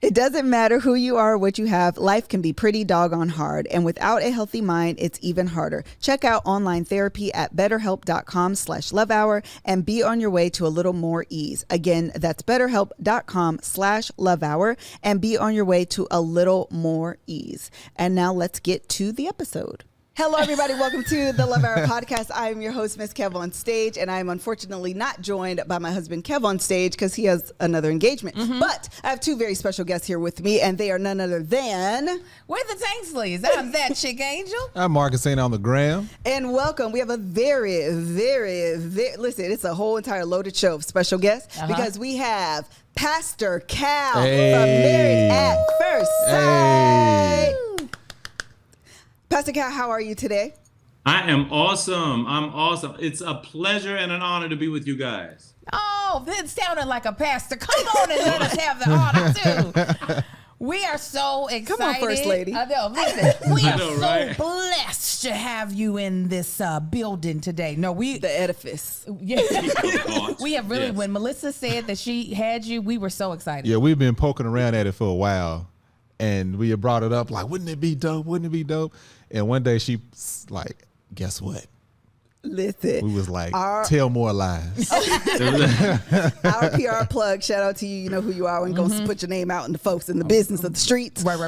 It doesn't matter who you are or what you have. Life can be pretty doggone hard. And without a healthy mind, it's even harder. Check out online therapy at betterhelp.com/lovehour and be on your way to a little more ease. Again, that's betterhelp.com/lovehour and be on your way to a little more ease. And now let's get to the episode. Hello, everybody. Welcome to the Love Hour podcast. I am your host, MrsKevOnStage, and I am unfortunately not joined by my husband, KevOnStage, because he has another engagement. But I have two very special guests here with me, and they are none other than... We're the Tanksleys. I'm that chick angel. I'm Marcus Saint on the gram. And welcome. We have a very, listen, it's a whole entire loaded show of special guests because we have Pastor Cal from Married at First Sight. Pastor Cal, how are you today? I am awesome. I'm awesome. It's a pleasure and an honor to be with you guys. Oh, that sounded like a pastor. Come on and let us have the honor, too. We are so excited. Come on, First Lady. I know. Listen, we are right? so blessed to have you in this building today. No, The edifice. Yeah. We have really, when Melissa said that she had you, we were so excited. Yeah, we've been poking around at it for a while, and we had brought it up like, wouldn't it be dope? Wouldn't it be dope? And one day she's like, guess what? Listen. We was like, tell more lies. Our PR plug, shout out to you. You know who you are. We ain't going to put your name out in the folks in the business of the streets. Right.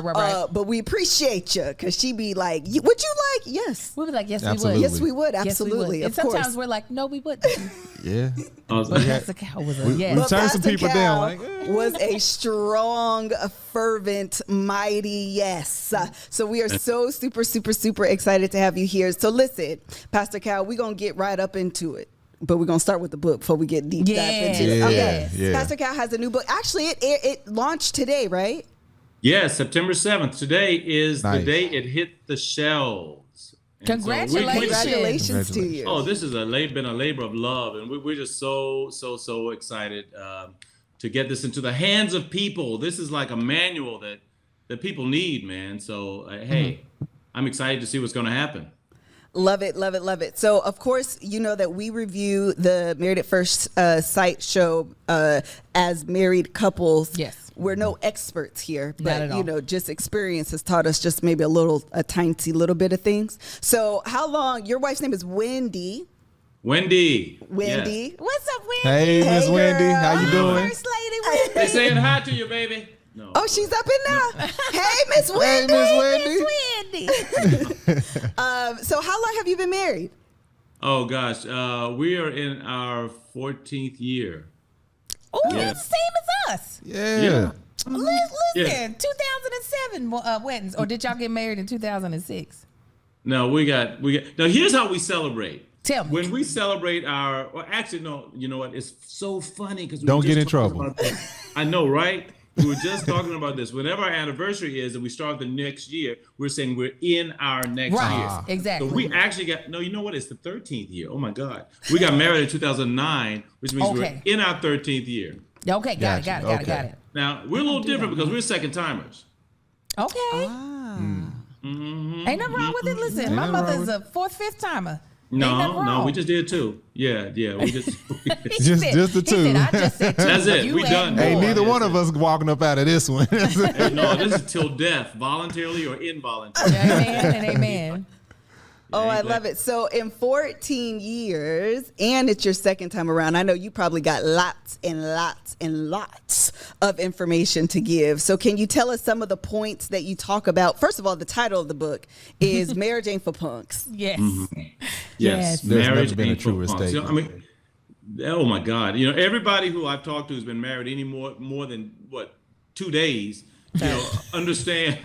But we appreciate you because she be like, would you like? Yes. We were like, yes, Absolutely. we would. Yes, we would. Yes, Absolutely. we would. And of course. sometimes we're like, no, we wouldn't. Yeah. But Pastor Cal was a yes. We But turned some Pastor people Cal down. Like, was a strong, fervent, mighty yes. So we are so super excited to have you here. So listen, Pastor Cal, we're going to get right up into it. But we're going to start with the book before we get deep dive into it. Okay. Yeah. Pastor Cal has a new book. Actually, it launched today, right? Yes, September 7th. Today is the Nice. day it hit the shelves. And Congratulations. Congratulations to you. Oh, this has been a labor of love, and we're just so excited to get this into the hands of people. This is like a manual that people need, man. So, hey, I'm excited to see what's going to happen. Love it. So, of course, you know that we review the Married at First Sight show as married couples. Yes. We're no experts here, Not at but, all. you know, just experience has taught us just maybe a tiny little bit of things. So how long, your wife's name is Wendy. Wendy. Wendy. Yes. What's up, Wendy? hey, Miss Hey, Wendy, girl. how you doing? First Lady Wendy. They saying hi to you, baby. No. Oh, she's up in there. Hey, Miss Hey, Wendy. Miss Wendy. Wendy. So how long have you been married? Oh, gosh. We are in our 14th year. Oh, Yeah. it's the same as us. Yeah. Listen, 2007 weddings. Or did y'all get married in 2006? No, we got. Now, here's how we celebrate. Tell me. When we celebrate actually, no, you know what? It's so funny because Don't get in trouble. I know, right? We were just talking about this. Whenever our anniversary is and we start the next year, we're saying we're in our next Right, year. exactly. So we actually you know what? It's the 13th year. Oh my God. We got married in 2009, which means Okay. we're in our 13th year. Okay, got Gotcha. it. Okay. Now, we're a little different because we're second timers. Okay. Ain't nothing wrong with it. Listen, my nothing wrong mother's with a fourth, fifth timer. Ain't nothing No, wrong. we just did two. Yeah, we just. He Just said- the he two. said, I just said two. That's it. You We add done. more. Hey, neither Yes, one of us walking up out of this one. No, this is till death, voluntarily or involuntarily. Amen and amen. Oh, I love it. So in 14 years, and it's your second time around, I know you probably got lots and lots of information to give. So can you tell us some of the points that you talk about? First of all, the title of the book is Marriage Ain't for Punks. Yes. Yes, There's marriage never been a ain't for truer punks. statement. I mean, oh my God! You know, everybody who I've talked to who's been married any more than 2 days, you know, understand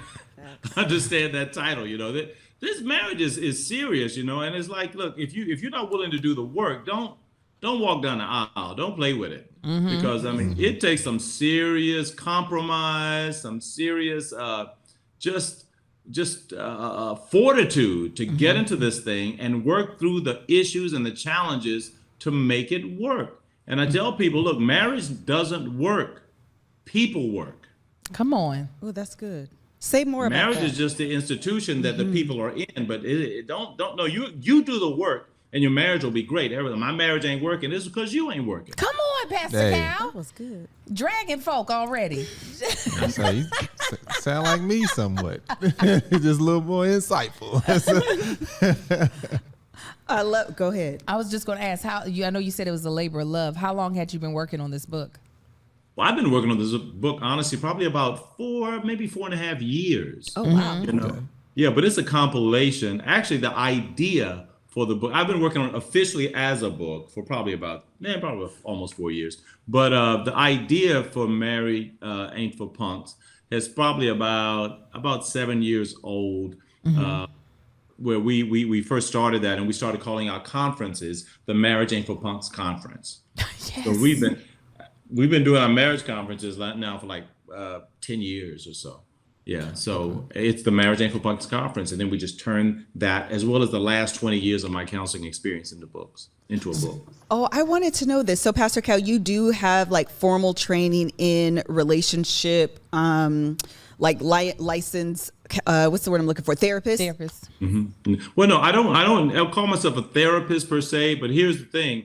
that title. You know that this marriage is serious. You know, and it's like, look, if you're not willing to do the work, don't walk down the aisle. Don't play with it, because I mean, it takes some serious compromise, some serious fortitude to get into this thing and work through the issues and the challenges to make it work. And I tell people, look, marriage doesn't work. People work. Come on. Oh, that's good. Say more about Marriage that. is just the institution that the people are in, but don't you do the work and your marriage will be great. Everything. My marriage ain't working. It's because you ain't working. Come on Pastor Hey. Cal. That was good. Dragging folk already. So you sound like me somewhat. Just a little more insightful. Go ahead. I was just going to ask I know you said it was a labor of love. How long had you been working on this book? Well, I've been working on this book, honestly, probably about 4.5 years. Oh, wow. You know? Yeah, but it's a compilation. Actually, the idea for the book, I've been working on it officially as a book for probably almost 4 years. But the idea for Married Ain't for Punks is probably about 7 years old, where we first started that, and we started calling our conferences the Marriage Ain't for Punks Conference. Yes. So we've been doing our marriage conferences now for like 10 years or so. Yeah, so it's the Marriage Ain't for Punks Conference, and then we just turn that, as well as the last 20 years of my counseling experience, into a book. Oh, I wanted to know this. So, Pastor Cal, you do have like formal training in relationship, license. What's the word I'm looking for? Therapist. Mm-hmm. Well, no, I don't call myself a therapist per se, but here's the thing.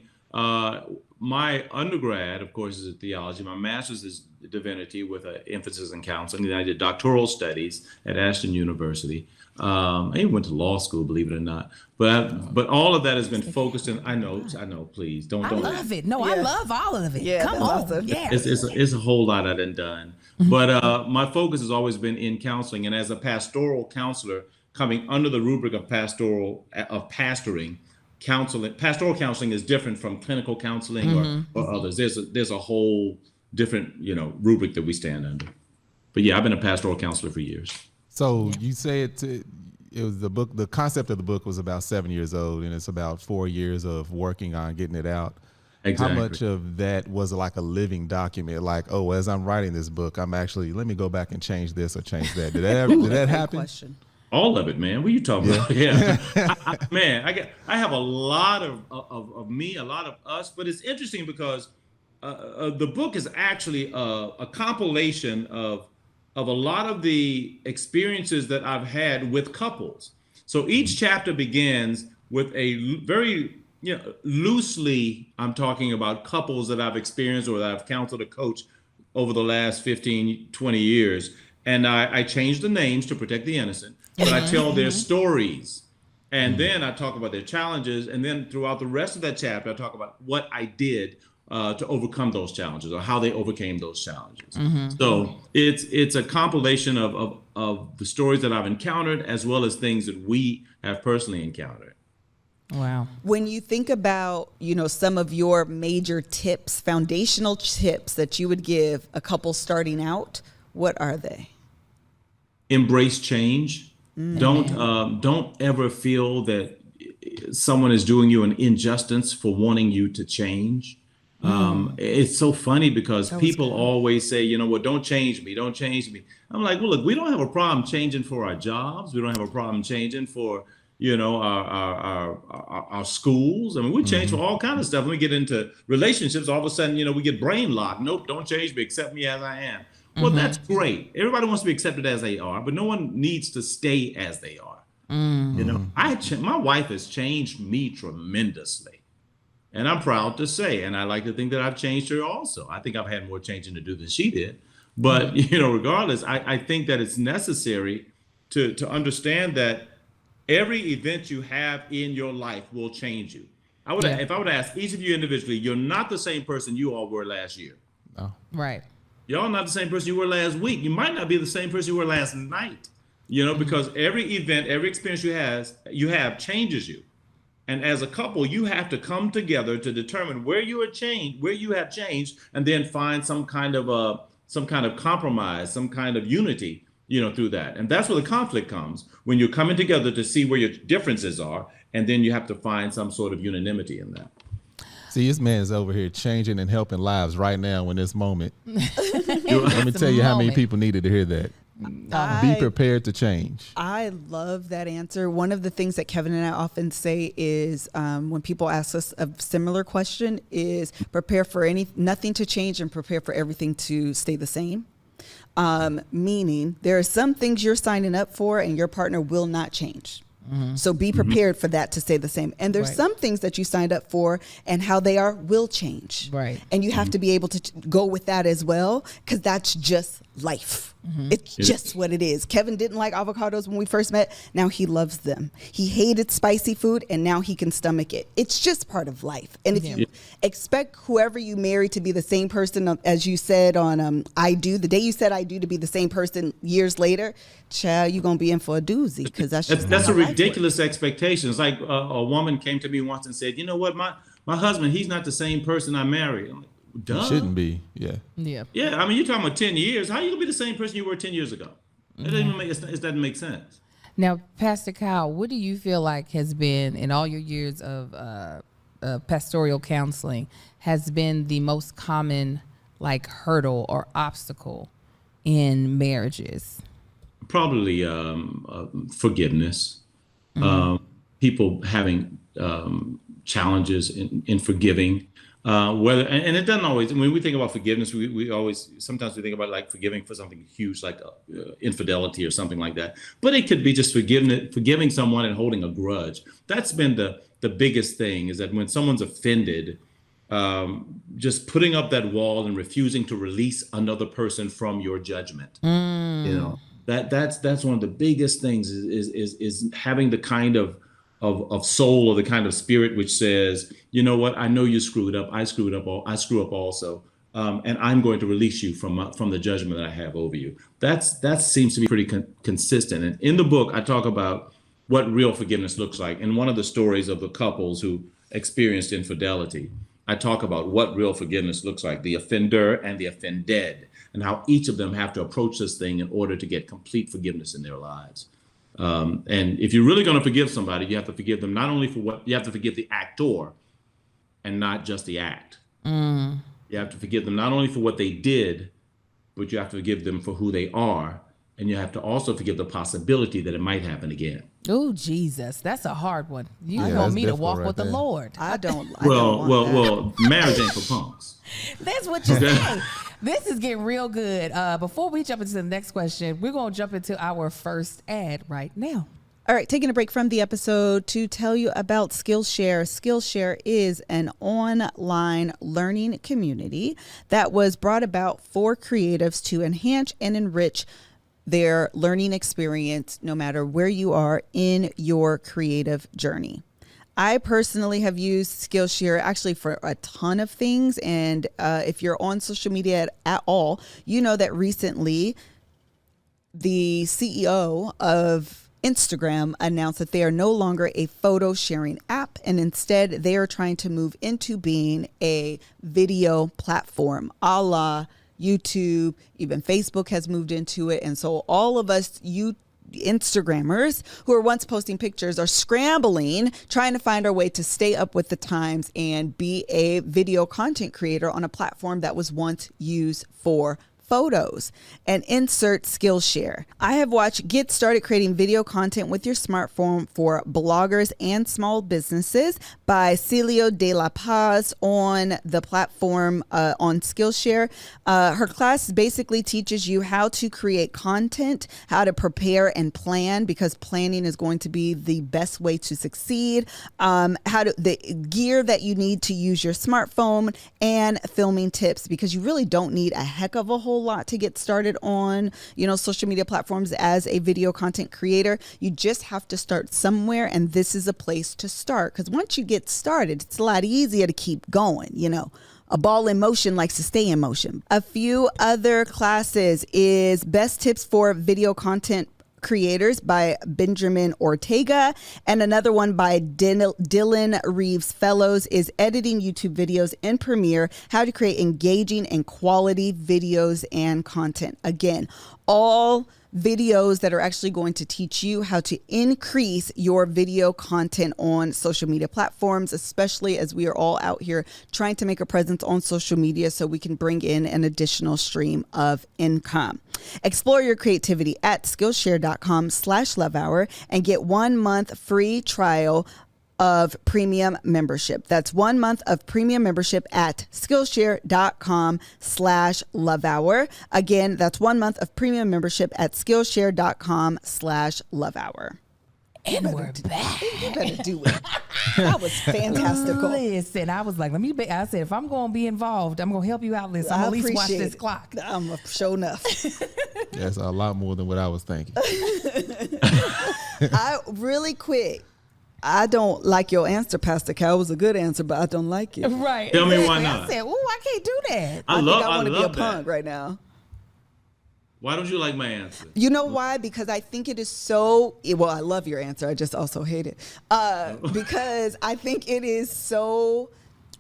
My undergrad, of course, is in theology. My master's is divinity with an emphasis in counseling. And I did doctoral studies at Ashton University. I even went to law school, believe it or not. But all of that has been focused in. I know. Please don't. I love it. No, Yeah. I love all of it. Yeah, Come that's on. awesome. Yeah. It's a whole lot I've done. But my focus has always been in counseling, and as a pastoral counselor, coming under the rubric of pastoring. Pastoral counseling is different from clinical counseling or others. There's a whole different rubric that we stand under. But yeah, I've been a pastoral counselor for years. So you say it was the book. The concept of the book was about 7 years old, and it's about 4 years of working on getting it out. Exactly. How much of that was like a living document? Like, oh, as I'm writing this book, let me go back and change this or change that. Did that happen? Question. All of it, man. What are you talking about? Yeah, I have a lot of me, a lot of us, but it's interesting because the book is actually a compilation of a lot of the experiences that I've had with couples. So each chapter begins with a very loosely, I'm talking about couples that I've experienced or that I've counseled or coached over the last 15, 20 years. And I changed the names to protect the innocent, but I tell their stories. And then I talk about their challenges. And then throughout the rest of that chapter, I talk about what I did to overcome those challenges or how they overcame those challenges. So it's a compilation of the stories that I've encountered, as well as things that we have personally encountered. Wow. When you think about, some of your major tips, foundational tips that you would give a couple starting out, what are they? Embrace change. Don't ever feel that someone is doing you an injustice for wanting you to change. It's so funny because people always say, don't change me, don't change me. I'm like, well, look, we don't have a problem changing for our jobs. We don't have a problem changing for, our schools. I mean, we change for all kinds of stuff. When we get into relationships, all of a sudden, we get brain locked. Nope, don't change me, accept me as I am. Well, that's great. Everybody wants to be accepted as they are, but no one needs to stay as they are. My wife has changed me tremendously. And I'm proud to say, and I like to think that I've changed her also. I think I've had more changing to do than she did. But, regardless, I think that it's necessary to understand that every event you have in your life will change you. If I would ask each of you individually, you're not the same person you all were last year. No. Right. Y'all not the same person you were last week. You might not be the same person you were last night, because every event, every experience you have changes you. And as a couple, you have to come together to determine where you have changed, and then find some kind of compromise, some kind of unity, through that. And that's where the conflict comes, when you're coming together to see where your differences are, and then you have to find some sort of unanimity in that. See, this man is over here changing and helping lives right now in this moment. Let me tell you how many people needed to hear that. Be prepared to change. I love that answer. One of the things that Kevin and I often say is when people ask us a similar question is prepare for nothing to change and prepare for everything to stay the same. Meaning there are some things you're signing up for and your partner will not change. So be prepared for that to stay the same. And there's some things that you signed up for and how they are will change. Right. And you have to be able to go with that as well, because that's just life. It's just what it is. Kevin didn't like avocados when we first met. Now he loves them. He hated spicy food, and now he can stomach it. It's just part of life. And if you expect whoever you marry to be the same person, as you said on I Do, the day you said I do, to be the same person years later, child, you're going to be in for a doozy, because that's a ridiculous expectation. It's like a woman came to me once and said, you know what, my husband, he's not the same person I married. I'm like, duh. It shouldn't be. Yeah. I mean, you're talking about 10 years. How are you going to be the same person you were 10 years ago? It doesn't make sense. Now, Pastor Kyle, what do you feel like has been, in all your years of pastoral counseling, has been the most common hurdle or obstacle in marriages? Probably forgiveness. People having challenges in forgiving. And it doesn't always, when we think about forgiveness, sometimes we think about forgiving for something huge, like infidelity or something like that. But it could be just forgiving someone and holding a grudge. That's been the biggest thing, is that when someone's offended, just putting up that wall and refusing to release another person from your judgment. That's one of the biggest things, is having the kind of soul, or the kind of spirit which says, you know what, I know you screwed up. I screw up also. And I'm going to release you from the judgment that I have over you. That seems to be pretty consistent. And in the book, I talk about what real forgiveness looks like. And one of the stories of the couples who experienced infidelity, I talk about what real forgiveness looks like, the offender and the offended, and how each of them have to approach this thing in order to get complete forgiveness in their lives. And if you're really going to forgive somebody, you have to forgive them not only for you have to forgive the actor and not just the act. You have to forgive them not only for what they did, but you have to forgive them for who they are. And you have to also forgive the possibility that it might happen again. Oh, Jesus, that's a hard one. You want me to walk with the Lord. I don't. Well, marriage ain't for punks. That's what you say. This is getting real good. Before we jump into the next question, we're going to jump into our first ad right now. All right, taking a break from the episode to tell you about SkillShare. SkillShare is an online learning community that was brought about for creatives to enhance and enrich their learning experience, no matter where you are in your creative journey. I personally have used SkillShare actually for a ton of things. And if you're on social media at all, you know that recently the CEO of Instagram announced that they are no longer a photo sharing app, and instead they are trying to move into being a video platform, a la YouTube. Even Facebook has moved into it. And so all of us Instagrammers who were once posting pictures are scrambling, trying to find our way to stay up with the times and be a video content creator on a platform that was once used for photos. And insert SkillShare. I have watched Get Started Creating Video Content with Your Smartphone for Bloggers and Small Businesses by Celio de la Paz on the platform on SkillShare. Her class basically teaches you how to create content, how to prepare and plan, because planning is going to be the best way to succeed, the gear that you need to use your smartphone, and filming tips, because you really don't need a heck of a whole lot to get started on, social media platforms as a video content creator. You just have to start somewhere, and this is a place to start, because once you get started, it's a lot easier to keep going. A ball in motion likes to stay in motion. A few other classes is Best Tips for Video Content Creators by Benjamin Ortega, and another one by Dylan Reeves Fellows is Editing YouTube Videos in Premiere, How to Create Engaging and Quality Videos and Content. Again, all videos that are actually going to teach you how to increase your video content on social media platforms, especially as we are all out here trying to make a presence on social media so we can bring in an additional stream of income. Explore your creativity at Skillshare.com/lovehour and get 1 month free trial of premium membership. That's 1 month of premium membership at Skillshare.com/lovehour. Again, that's 1 month of premium membership at Skillshare.com/lovehour. And we're back. You better do it. That was fantastical. Listen, I was like, I said, if I'm going to be involved, I'm going to help you out. Listen, I'm going to at least watch this clock. I'm show enough. That's a lot more than what I was thinking. Really quick. I don't like your answer, Pastor Cal. It was a good answer, but I don't like it. Right. Tell me why not. I said, I can't do that. I want to be a punk right now. Why don't you like my answer? You know why? Because I think it is so, well, I love your answer. I just also hate it. Because I think it is so,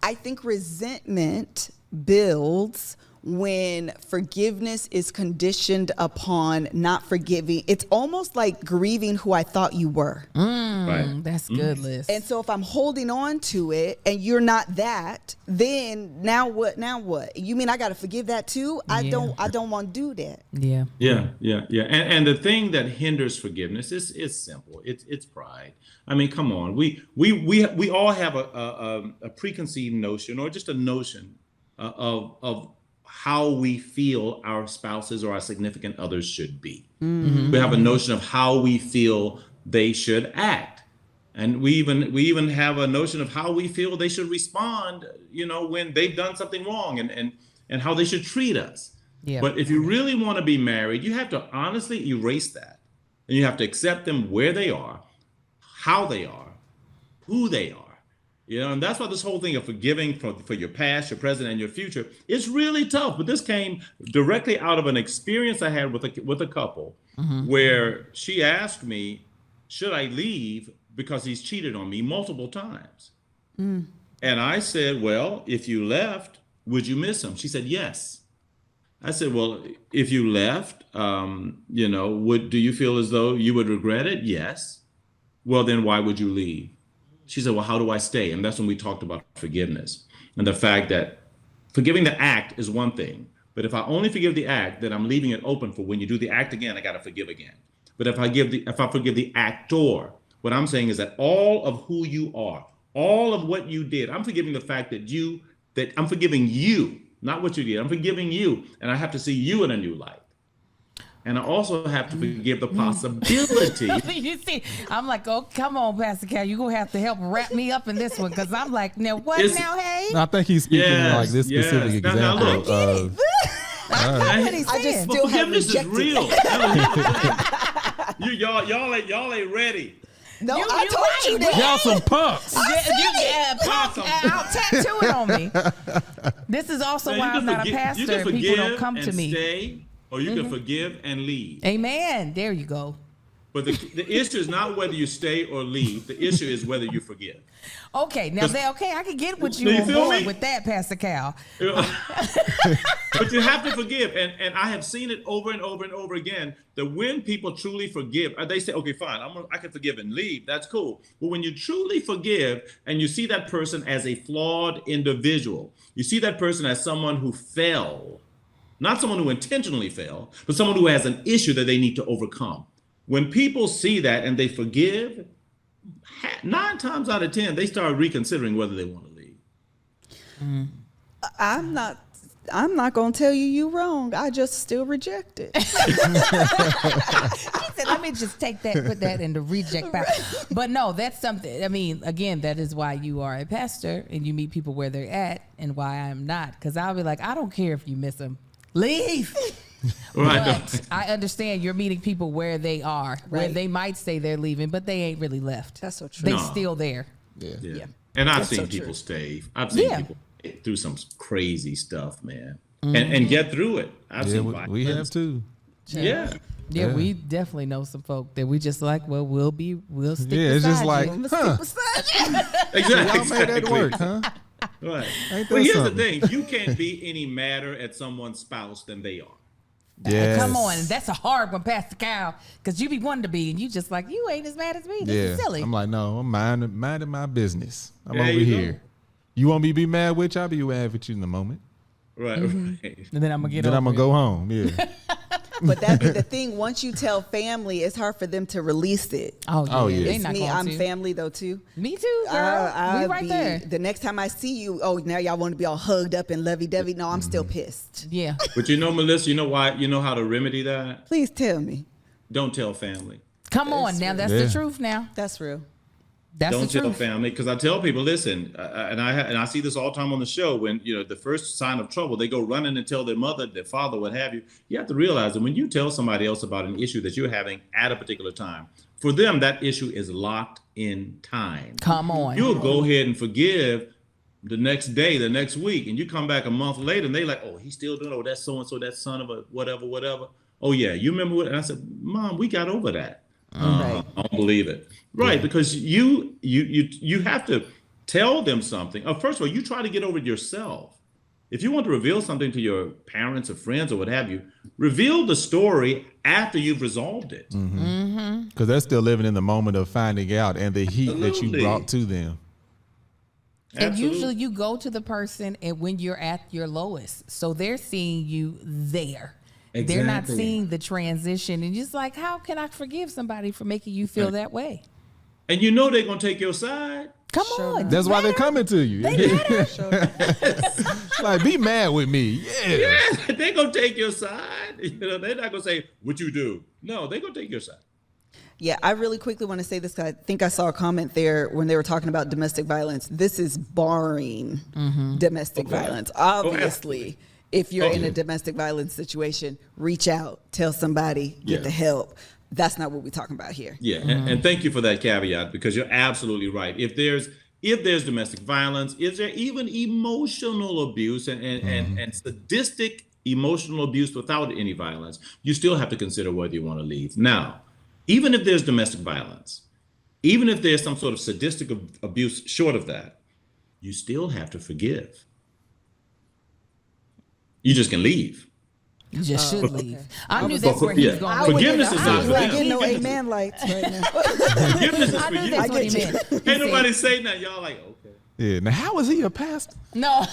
I think resentment builds when forgiveness is conditioned upon not forgiving. It's almost like grieving who I thought you were. Right. That's good, Liz. And so if I'm holding on to it and you're not that, then now what? You mean I got to forgive that too? I don't want to do that. Yeah. Yeah. And the thing that hinders forgiveness is simple. It's pride. I mean, come on. We all have a preconceived notion, or just a notion of how we feel our spouses or our significant others should be. Mm-hmm. We have a notion of how we feel they should act. And we even have a notion of how we feel they should respond, when they've done something wrong, and how they should treat us. Yeah. But if you really want to be married, you have to honestly erase that. And you have to accept them where they are, how they are, who they are. And that's why this whole thing of forgiving for your past, your present, and your future is really tough. But this came directly out of an experience I had with a couple where she asked me, should I leave because he's cheated on me multiple times? And I said, well, if you left, would you miss him? She said, yes. I said, well, if you left, do you feel as though you would regret it? Yes. Well, then why would you leave? She said, well, how do I stay? And that's when we talked about forgiveness and the fact that forgiving the act is one thing. But if I only forgive the act, then I'm leaving it open for when you do the act again, I got to forgive again. But if I forgive the actor, what I'm saying is that all of who you are, all of what you did, I'm forgiving the fact that I'm forgiving you, not what you did. I'm forgiving you. And I have to see you in a new light. And I also have to forgive the possibility. You see, I'm like, oh, come on, Pastor Cal, you're going to have to help wrap me up in this one. Because I'm like, now what now, hey? No, I think he's speaking like this specific example. Now, look, I just still have forgiveness is rejected. real. y'all ain't ready. No, I told you that. Y'all some punks. I'll tattoo it on me. This is also why I'm not a pastor and people don't come to me. Stay, or you can forgive and leave. Amen. There you go. But the issue is not whether you stay or leave. The issue is whether you forgive. Okay, now I can get with you on board with that, Pastor Cal. But you have to forgive, and I have seen it over and over and over again. That when people truly forgive, they say, "Okay, fine, I can forgive and leave. That's cool." But when you truly forgive, and you see that person as a flawed individual, you see that person as someone who fell, not someone who intentionally fell, but someone who has an issue that they need to overcome. When people see that and they forgive, 9 times out of 10, they start reconsidering whether they want to leave. I'm not going to tell you wrong. I just still reject it. He said, let me just put that in the reject box. But no, that's something. I mean, again, that is why you are a pastor and you meet people where they're at, and why I'm not. Because I'll be like, I don't care if you miss them. Leave. Right. But I understand you're meeting people where they are, where they might say they're leaving, but they ain't really left. That's so true. They still there. Yeah. And I've seen people stay. I've seen people through some crazy stuff, man, and get through it. I've seen we have too. Yeah, we definitely know some folk that we just like. Well, we'll stick. Yeah, it's just like, Exactly. Y'all made that work, huh? Right. But here's the thing: you can't be any madder at someone's spouse than they are. Yes. Come on, that's a hard one, Pastor Cal, because you be wanting to be, and you just like, you ain't as mad as me. This is silly. I'm like, no, I'm minding my business. I'm over here. Go. You want me to be mad with you? I'll be mad with you in a moment. Right. And then I'm gonna go home. Yeah. But that be the thing. Once you tell family, it's hard for them to release it. Oh yeah. It's me. I'm family though too. Me too, girl. We right there. The next time I see you, now y'all want to be all hugged up and lovey-dovey. No, I'm still pissed. Yeah. But Melissa, you know why? You know how to remedy that? Please tell me. Don't tell family. Come on now, that's the truth now. That's real. That's Don't the tell truth. family, because I tell people, listen, and I see this all the time on the show. When the first sign of trouble, they go running and tell their mother, their father, what have you. You have to realize that when you tell somebody else about an issue that you're having at a particular time, for them that issue is locked in time. Come on. You'll go ahead and forgive the next day, the next week, and you come back a month later, and they like, oh, he's still doing it. Oh, that's so and so, that son of a whatever. Oh yeah, you remember what? And I said, Mom, we got over that. Right. I don't believe it. Right, because you have to tell them something. First of all, you try to get over it yourself. If you want to reveal something to your parents or friends or what have you, reveal the story after you've resolved it. Because they're still living in the moment of finding out and the heat that you brought to them. And Absolutely. usually you go to the person and when you're at your lowest. So they're seeing you there. They're not Exactly. seeing the transition. And just like, how can I forgive somebody for making you feel that way? And you know they're going to take your side. Come on. That's why they're coming to you. Like, be mad with me. Yeah. They're going to take your side. They're not going to say, what you do. No, they're going to take your side. Yeah, I really quickly want to say this. I think I saw a comment there when they were talking about domestic violence. This is barring domestic violence. Obviously, if you're in a domestic violence situation, reach out, tell somebody, get the help. That's not what we're talking about here. Yeah, and thank you for that caveat, because you're absolutely right. If there's domestic violence, is there even emotional abuse and sadistic emotional abuse without any violence, you still have to consider whether you want to leave. Now, even if there's domestic violence, even if there's some sort of sadistic abuse short of that, you still have to forgive. You just can leave. You just should leave. I knew But that's where he was going. Forgiveness is not for I them. get no amen lights right now. Forgiveness is I for knew you. that's what he meant. Ain't nobody saying that. Y'all like, okay. Yeah. Now, how is he a pastor? No.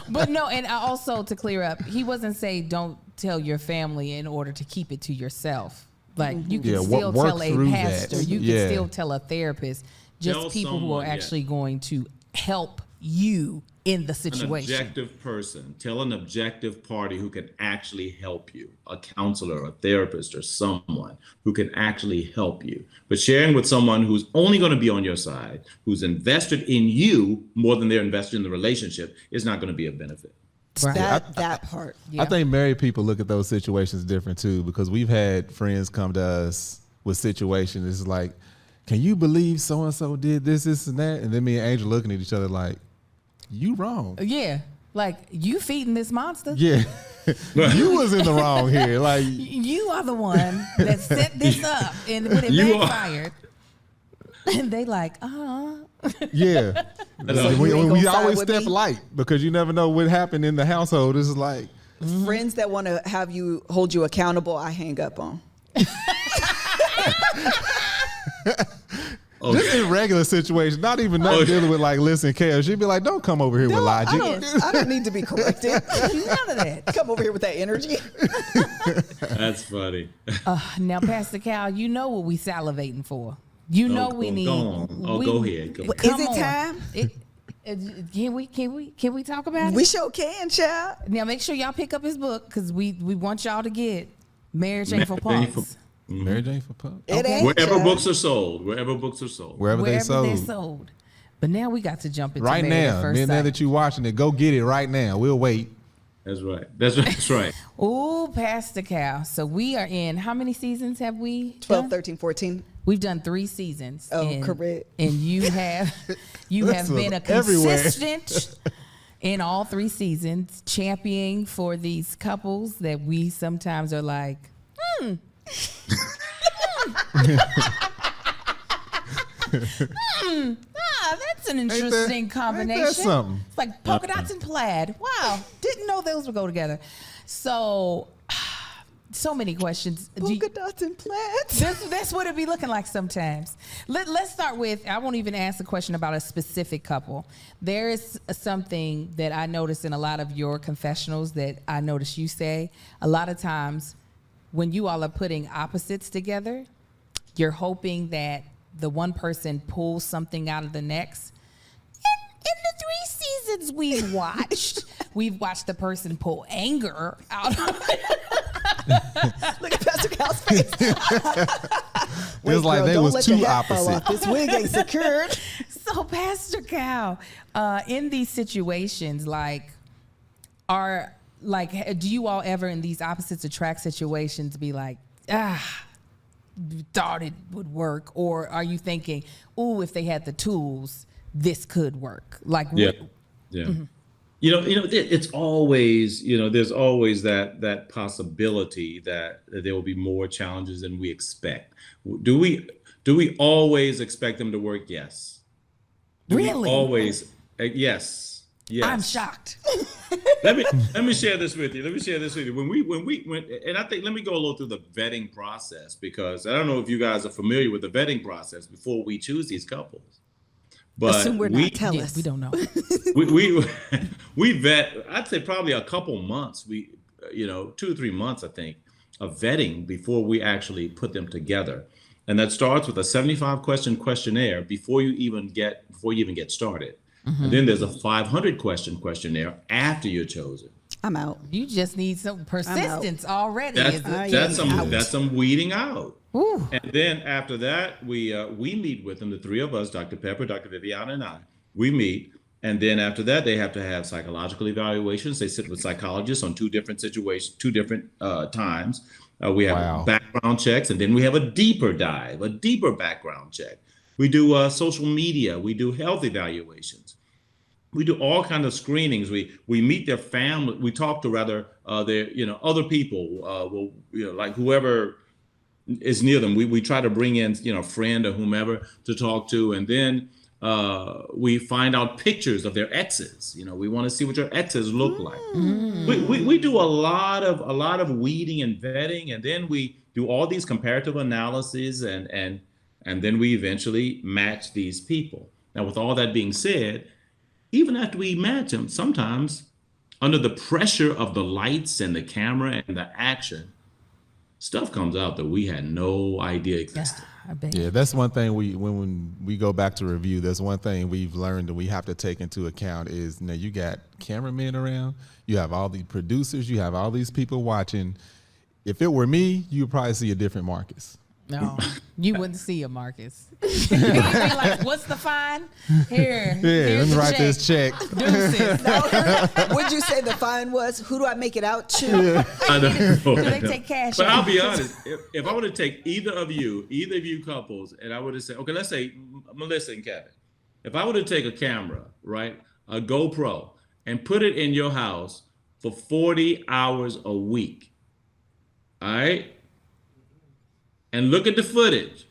But no, and I also, to clear up, he wasn't saying don't tell your family in order to keep it to yourself. Like, you can still work tell a through pastor, that. you can still tell a therapist, just Tell people who someone, are actually going to help you in the An situation. objective person. Tell an objective party who can actually help you. A counselor, a therapist, or someone who can actually help you. But sharing with someone who's only going to be on your side, who's invested in you more than they're invested in the relationship, is not going to be a benefit. Right. That part. I think married people look at those situations different too, because we've had friends come to us with situations. It's like, can you believe so and so did this, and that? And then me and Angel looking at each other like, you wrong. Yeah. Like, you feeding this monster? Yeah. You was in the wrong here. Like, You are the one that set this up, and when it You are. backfired, and they like, yeah. So you we ain't gonna side always with step me? light, because you never know what happened in the household. It's like, Friends that want to have you hold you accountable, I hang up on. just in regular situations, not even dealing with like, listen, Kale, she'd be like, don't come over here with logic. I don't need to be corrected. none of that. Come over here with that energy. That's funny. Now, Pastor Cal, you know what we salivating for. You know we need. Go on. Oh, go ahead. Go. Come Is it on. time? Can we talk about We it? sure can, child. Now, make sure y'all pick up his book, because we want y'all to get Marriage Ain't for Marriage Ain't Punks. Mary Jane for Pup. It ain't, Wherever child. books are sold. Wherever books are sold. Wherever they Wherever sold. But now we got to jump into Right Married at now. First Me and now Sight. that you watching it, go get it right now. We'll wait. That's right. That's right. Ooh, Pastor Cal. So we are in, how many seasons have we 12, done? 13, 14. We've done 3 seasons. Oh, correct. And you have Listen, been a everywhere. consistent in all 3 seasons, championing for these couples that we sometimes are like, that's an interesting combination. Ain't that something? It's like polka dots and plaid. Wow, didn't know those would go together. So many questions. Polka dots and plaids. That's what it be looking like sometimes. Let's start with, I won't even ask a question about a specific couple. There is something that I notice in a lot of your confessionals that I notice you say. A lot of times when you all are putting opposites together, you're hoping that the one person pulls something out of the next. In the 3 seasons we've watched the person pull anger out of it. Look at Pastor Cal's face. It's like they was too opposite. This wig ain't secured. So, Pastor Cal, in these situations, do you all ever in these opposites attract situations be like, thought it would work? Or are you thinking, ooh, if they had the tools, this could work? Yeah. Mm-hmm. It's always, there's always that possibility that there will be more challenges than we expect. Do we always expect them to work? Yes. Really? Always. Yes. I'm shocked. Let me share this with you. When we went, and I think, let me go a little through the vetting process, because I don't know if you guys are familiar with the vetting process before we choose these couples. But assume we're not. Tell us. We don't know. we vet. I'd say probably a couple months. 2 to 3 months, I think, of vetting before we actually put them together, and that starts with a 75-question questionnaire before you even get started. Mm-hmm. And then there's a 500-question questionnaire after you're chosen. I'm out. You just need some persistence already. That's some weeding out. Ooh. And then after that, we meet with them, the three of us, Dr. Pepper, Dr. Viviana, and I. We meet, and then after that, they have to have psychological evaluations. They sit with psychologists on two different times. We have background checks, and then we have a deeper background check. We do social media. We do health evaluations. We do all kinds of screenings. We meet their family. We talk to their other people. Like whoever is near them. We try to bring in a friend or whomever to talk to, and then we find out pictures of their exes. We want to see what your exes look like. We do a lot of weeding and vetting, and then we do all these comparative analyses, and then we eventually match these people. Now, with all that being said, even after we match them, sometimes under the pressure of the lights and the camera and the action, stuff comes out that we had no idea existed. I bet. Yeah, that's one thing when we go back to review, that's one thing we've learned that we have to take into account is, you got cameramen around, you have all the producers, you have all these people watching. If it were me, you'd probably see a different Marcus. No, you wouldn't see a Marcus. You'd be like, what's the fine? Here. Yeah, let me write this check. Deuces. Would you say the fine was? Who do I make it out to? I know. Do they take cash? But I'll be honest, if I were to take either of you couples, and I would have said, okay, let's say Melissa and Kevin, if I were to take a camera, right, a GoPro, and put it in your house for 40 hours a week, all right, and look at the footage,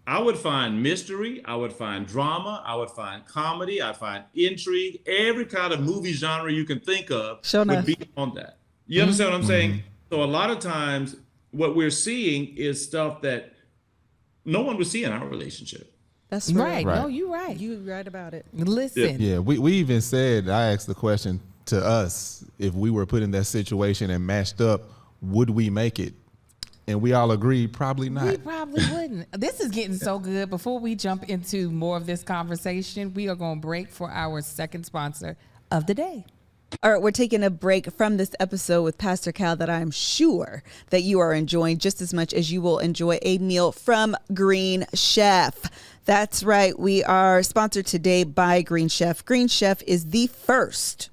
I would find mystery, I would find drama, I would find comedy, I'd find intrigue, every kind of movie genre you can think of would be on that. You understand what I'm saying? So a lot of times what we're seeing is stuff that no one would see in our relationship. That's right. right. No, you're right. You're right about it. Listen. Yeah, we even said, I asked the question to us, if we were put in that situation and matched up, would we make it? And we all agree, probably not. We probably wouldn't. This is getting so good. Before we jump into more of this conversation, we are going to break for our second sponsor of the day. All right, we're taking a break from this episode with Pastor Cal that I'm sure that you are enjoying just as much as you will enjoy a meal from Green Chef. That's right. We are sponsored today by Green Chef. Green Chef is the first.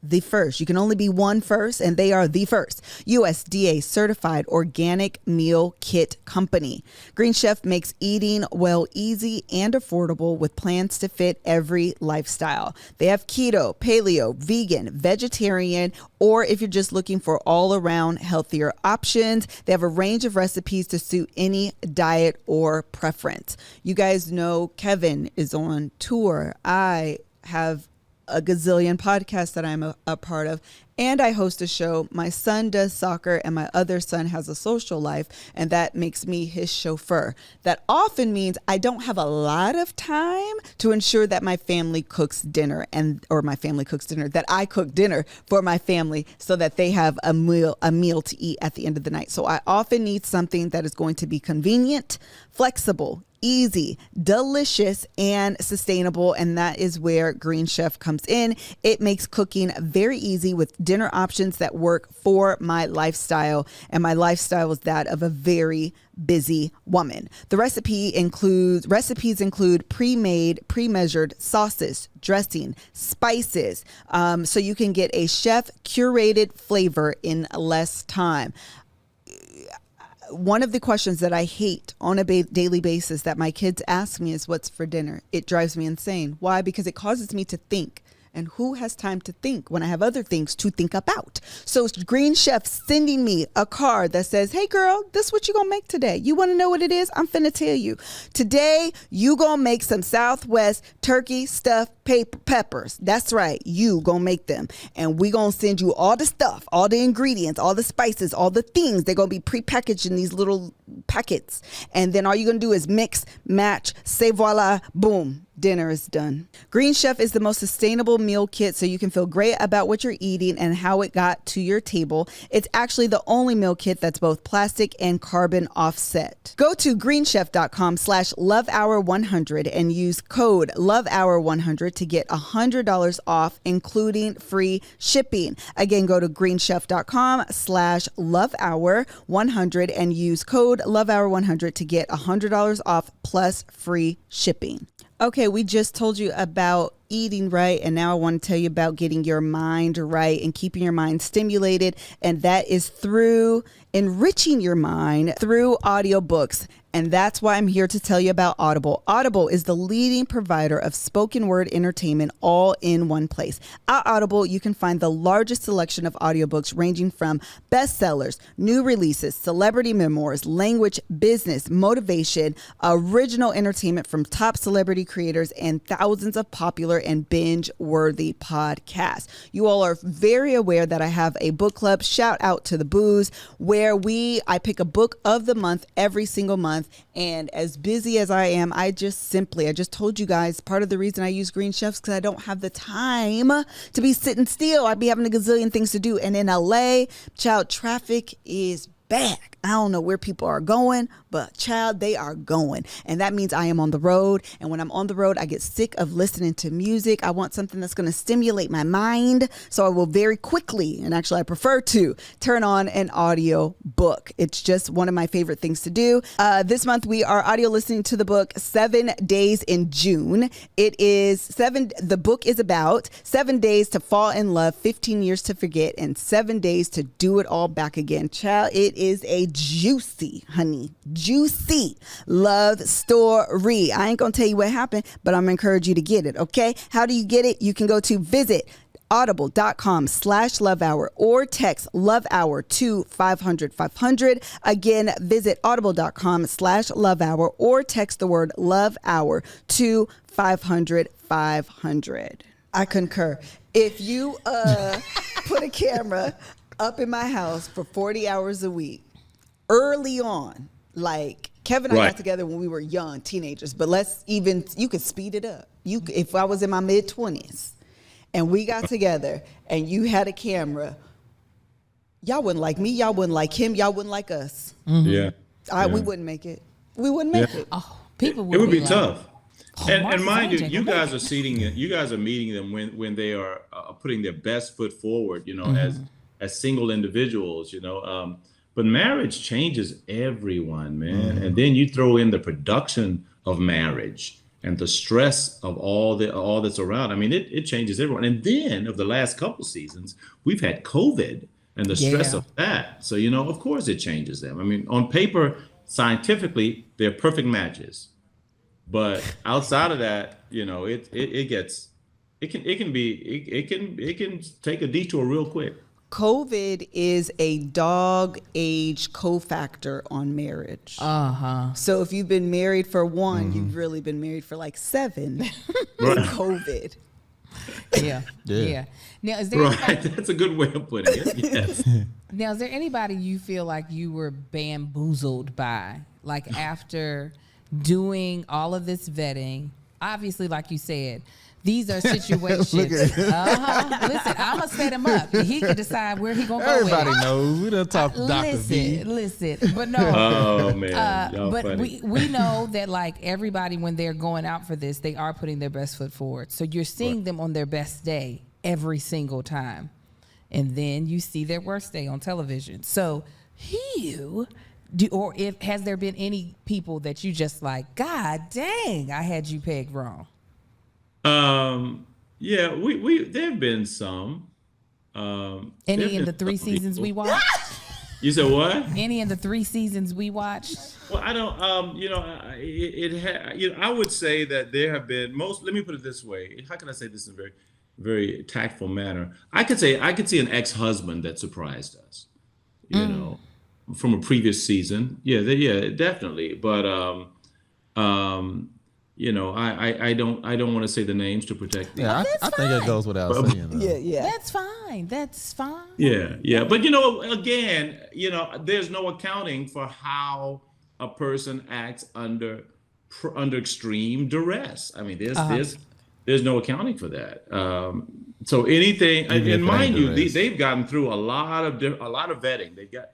You can only be one first, and they are the first USDA certified organic meal kit company. Green Chef makes eating well easy and affordable with plans to fit every lifestyle. They have keto, paleo, vegan, vegetarian, or if you're just looking for all around healthier options, they have a range of recipes to suit any diet or preference. You guys know Kevin is on tour. I have a gazillion podcasts that I'm a part of, and I host a show. My son does soccer, and my other son has a social life, and that makes me his chauffeur. That often means I don't have a lot of time to ensure that my family cooks dinner, that I cook dinner for my family so that they have a meal to eat at the end of the night. So I often need something that is going to be convenient, flexible, easy, delicious, and sustainable, and that is where Green Chef comes in. It makes cooking very easy with dinner options that work for my lifestyle. And my lifestyle is that of a very busy woman. The recipes include pre-made, pre-measured sauces, dressing, spices, so you can get a chef curated flavor in less time. One of the questions that I hate on a daily basis that my kids ask me is, what's for dinner? It drives me insane. Why? Because it causes me to think. And who has time to think when I have other things to think about? So Green Chef sending me a card that says, hey girl, this is what you gonna make today. You wanna know what it is? I'm finna tell you. Today, you gonna make some Southwest turkey stuffed peppers. That's right, you gonna make them. And we gonna send you all the stuff, all the ingredients, all the spices, all the things. They're gonna be prepackaged in these little packets. And then all you're gonna do is mix, match, say voila, boom. Dinner is done. Green Chef is the most sustainable meal kit so you can feel great about what you're eating and how it got to your table. It's actually the only meal kit that's both plastic and carbon offset. Go to greenchef.com/lovehour100 and use code lovehour100 to get $100 off, including free shipping. Again, go to greenchef.com/lovehour100 and use code lovehour100 to get $100 off plus free shipping. Okay, we just told you about eating right, and now I want to tell you about getting your mind right and keeping your mind stimulated, and that is through enriching your mind through audiobooks. And that's why I'm here to tell you about Audible. Audible is the leading provider of spoken word entertainment all in one place. At Audible, you can find the largest selection of audiobooks ranging from bestsellers, new releases, celebrity memoirs, language, business, motivation, original entertainment from top celebrity creators, and thousands of popular and binge-worthy podcasts. You all are very aware that I have a book club, shout out to the Booze, where I pick a book of the month every single month. And as busy as I am, I just told you guys, part of the reason I use Green Chefs because I don't have the time to be sitting still. I'd be having a gazillion things to do. And in LA, child, traffic is bad. I don't know where people are going, but child, they are going. And that means I am on the road. And when I'm on the road, I get sick of listening to music. I want something that's going to stimulate my mind. So I will very quickly, and actually I prefer to, turn on an audio book. It's just one of my favorite things to do. This month we are audio listening to the book 7 Days in June. The book is about 7 days to fall in love, 15 years to forget, and 7 days to do it all back again. Child, it is a juicy love story. I ain't gonna tell you what happened, but I'm gonna encourage you to get it. Okay, how do you get it? You can go to visit audible.com/lovehour or text lovehour to 500-500. Again, visit audible.com/lovehour or text the word love hour to 500-500. I concur. If you put a camera up in my house for 40 hours a week, early on, like Kevin and I got together when we were young teenagers, but you could speed it up. If I was in my mid-20s and we got together and you had a camera, y'all wouldn't like me, y'all wouldn't like him, y'all wouldn't like us. Mm-hmm. We wouldn't make it. We wouldn't make it. Oh, people would. It would be like, tough. And mind you, you guys are meeting them when they are putting their best foot forward, as single individuals, but marriage changes everyone, man. And then you throw in the production of marriage and the stress of all that's around. I mean, it changes everyone. And then of the last couple seasons, we've had COVID and the stress of that. So, of course it changes them. I mean, on paper, scientifically, they're perfect matches. But outside of that, it can take a detour real quick. COVID is a dog age cofactor on marriage. So if you've been married for one, you've really been married for like 7 in COVID. Yeah. Now, is there anybody, that's a good way of putting it. Yes. Now, is there anybody you feel like you were bamboozled by, like after doing all of this vetting? Obviously, like you said, these are situations. Listen, I'm gonna set him up. He can decide where he gonna go. Everybody knows. We done talked to Dr. V. Listen, but no. Oh man, but funny. we know that like everybody, when they're going out for this, they are putting their best foot forward. So you're seeing them on their best day every single time. and then you see their worst day on television. So has there been any people that you just like, God dang, I had you pegged wrong? Yeah, we there have been some. Any in the 3 seasons we watched? You said what? Any in the 3 seasons we watched? Well, I don't. I would say that there have been most. Let me put it this way. How can I say this in a very, very tactful manner? I could see an ex-husband that surprised us. You know, from a previous season. Yeah, definitely. But you know, I don't want to say the names to protect the. Yeah, I think it goes without saying. Yeah. That's fine. Yeah. But you know, again, you know, there's no accounting for how a person acts under extreme duress. I mean, there's no accounting for that. So anything, and mind you, they've gotten through a lot of vetting. They've got.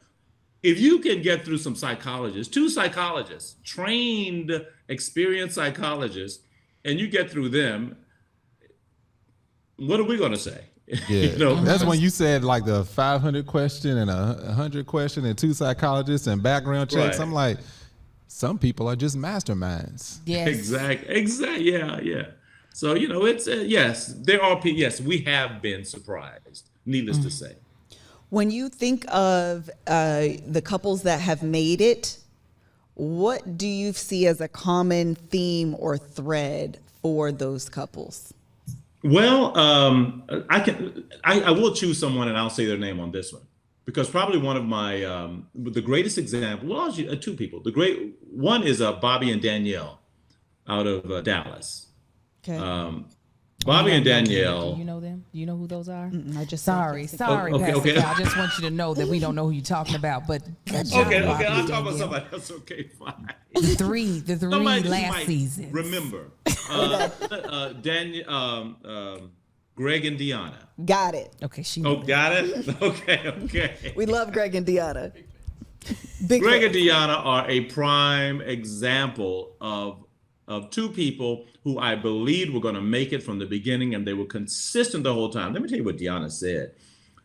If you can get through some psychologists, 2 psychologists, trained, experienced psychologists, and you get through them, what are we going to say? Yeah, You know? that's when you said like the 500 question and 100 question and 2 psychologists and background checks. Right. I'm like, some people are just masterminds. Yes. Exactly. Yeah. So, you know, it's yes, there are people. Yes, we have been surprised. Needless to say. When you think of the couples that have made it, what do you see as a common theme or thread for those couples? Well, I will choose someone and I'll say their name on this one because probably one of my the greatest example. Well, 2 people. The great one is Bobby and Danielle out of Dallas. Okay. Bobby and Danielle. Do you know them? Do you know who those are? I just Sorry, Okay. Pastor Cal. I just want you to know that we don't know who you're talking about. But good job, Okay, Bobby I'll and talk about Danielle. somebody else. Okay, fine. The three Somebody last might seasons. remember. Greg and Deanna. Got it. Okay, she. Oh, got it? Okay. We love Greg and Deanna. Big Greg and fans. Deanna are a prime example of 2 people who I believed were going to make it from the beginning, and they were consistent the whole time. Let me tell you what Deanna said.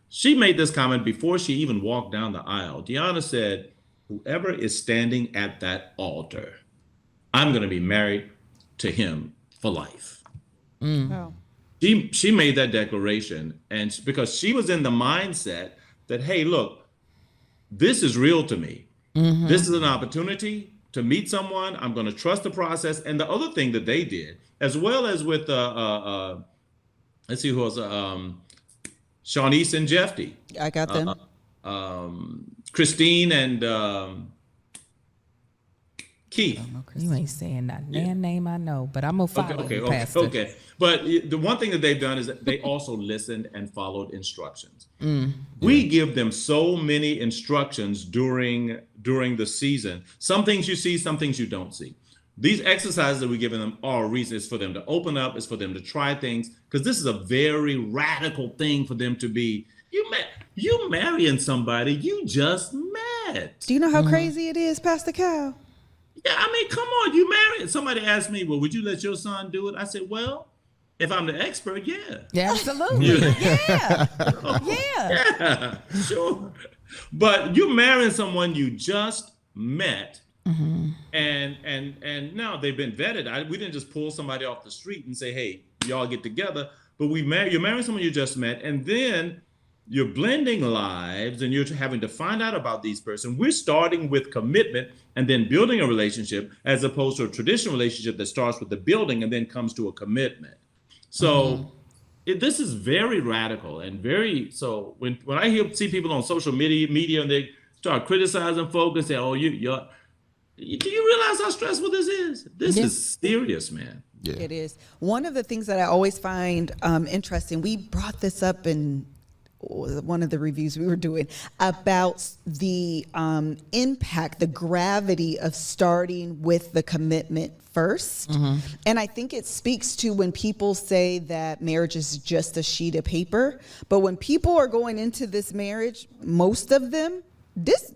She made this comment before she even walked down the aisle. Deanna said, whoever is standing at that altar, I'm going to be married to him for life. Oh. She made that declaration, and because she was in the mindset that, hey, look, this is real to me. This is an opportunity to meet someone. I'm going to trust the process. And the other thing that they did, as well as with let's see who else, Shawnice and Jeffy, I got them. Christine and Keith. You ain't saying that name I know, but I'm gonna follow you, Pastor. Okay. But the one thing that they've done is that they also listened and followed instructions. We give them so many instructions during the season. Some things you see, some things you don't see. These exercises that we're giving them are a reason. It's for them to open up. It's for them to try things, because this is a very radical thing for them to be. You marrying somebody you just met. Do you know how crazy it is, Pastor Cal? Yeah, I mean, come on, you married. Somebody asked me, well, would you let your son do it? I said, well, if I'm the expert, yeah. Yeah, absolutely. Yeah, sure. But you're marrying someone you just met, and now they've been vetted. We didn't just pull somebody off the street and say, hey, y'all get together. But you're marrying someone you just met, and then you're blending lives, and you're having to find out about these person. We're starting with commitment and then building a relationship, as opposed to a traditional relationship that starts with the building and then comes to a commitment. So this is very radical and very. So when I see people on social media and they start criticizing folks and say, "Oh, do you realize how stressful this is? This is serious, man." Yeah. It is. One of the things that I always find interesting, we brought this up in one of the reviews we were doing about the impact, the gravity of starting with the commitment first. And I think it speaks to when people say that marriage is just a sheet of paper. But when people are going into this marriage, most of them, this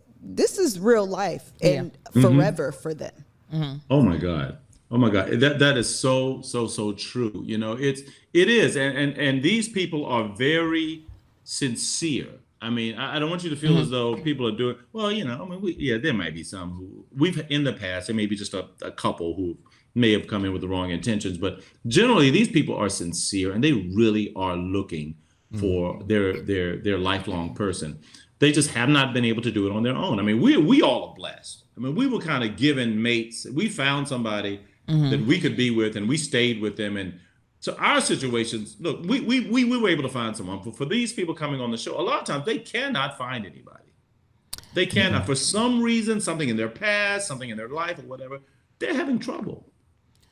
is real life and forever for them. Oh my God. That is so true. You know, it is. And these people are very sincere. I mean, I don't want you to feel as though people are doing, well, you know, I mean, there might be some who in the past, there may be just a couple who may have come in with the wrong intentions, but generally these people are sincere and they really are looking for their lifelong person. They just have not been able to do it on their own. I mean, we all are blessed. I mean, we were kind of given mates. We found somebody that we could be with, and we stayed with them. And so our situations, look, we were able to find someone. For these people coming on the show, a lot of times they cannot find anybody. They cannot, for some reason, something in their past, something in their life or whatever, they're having trouble.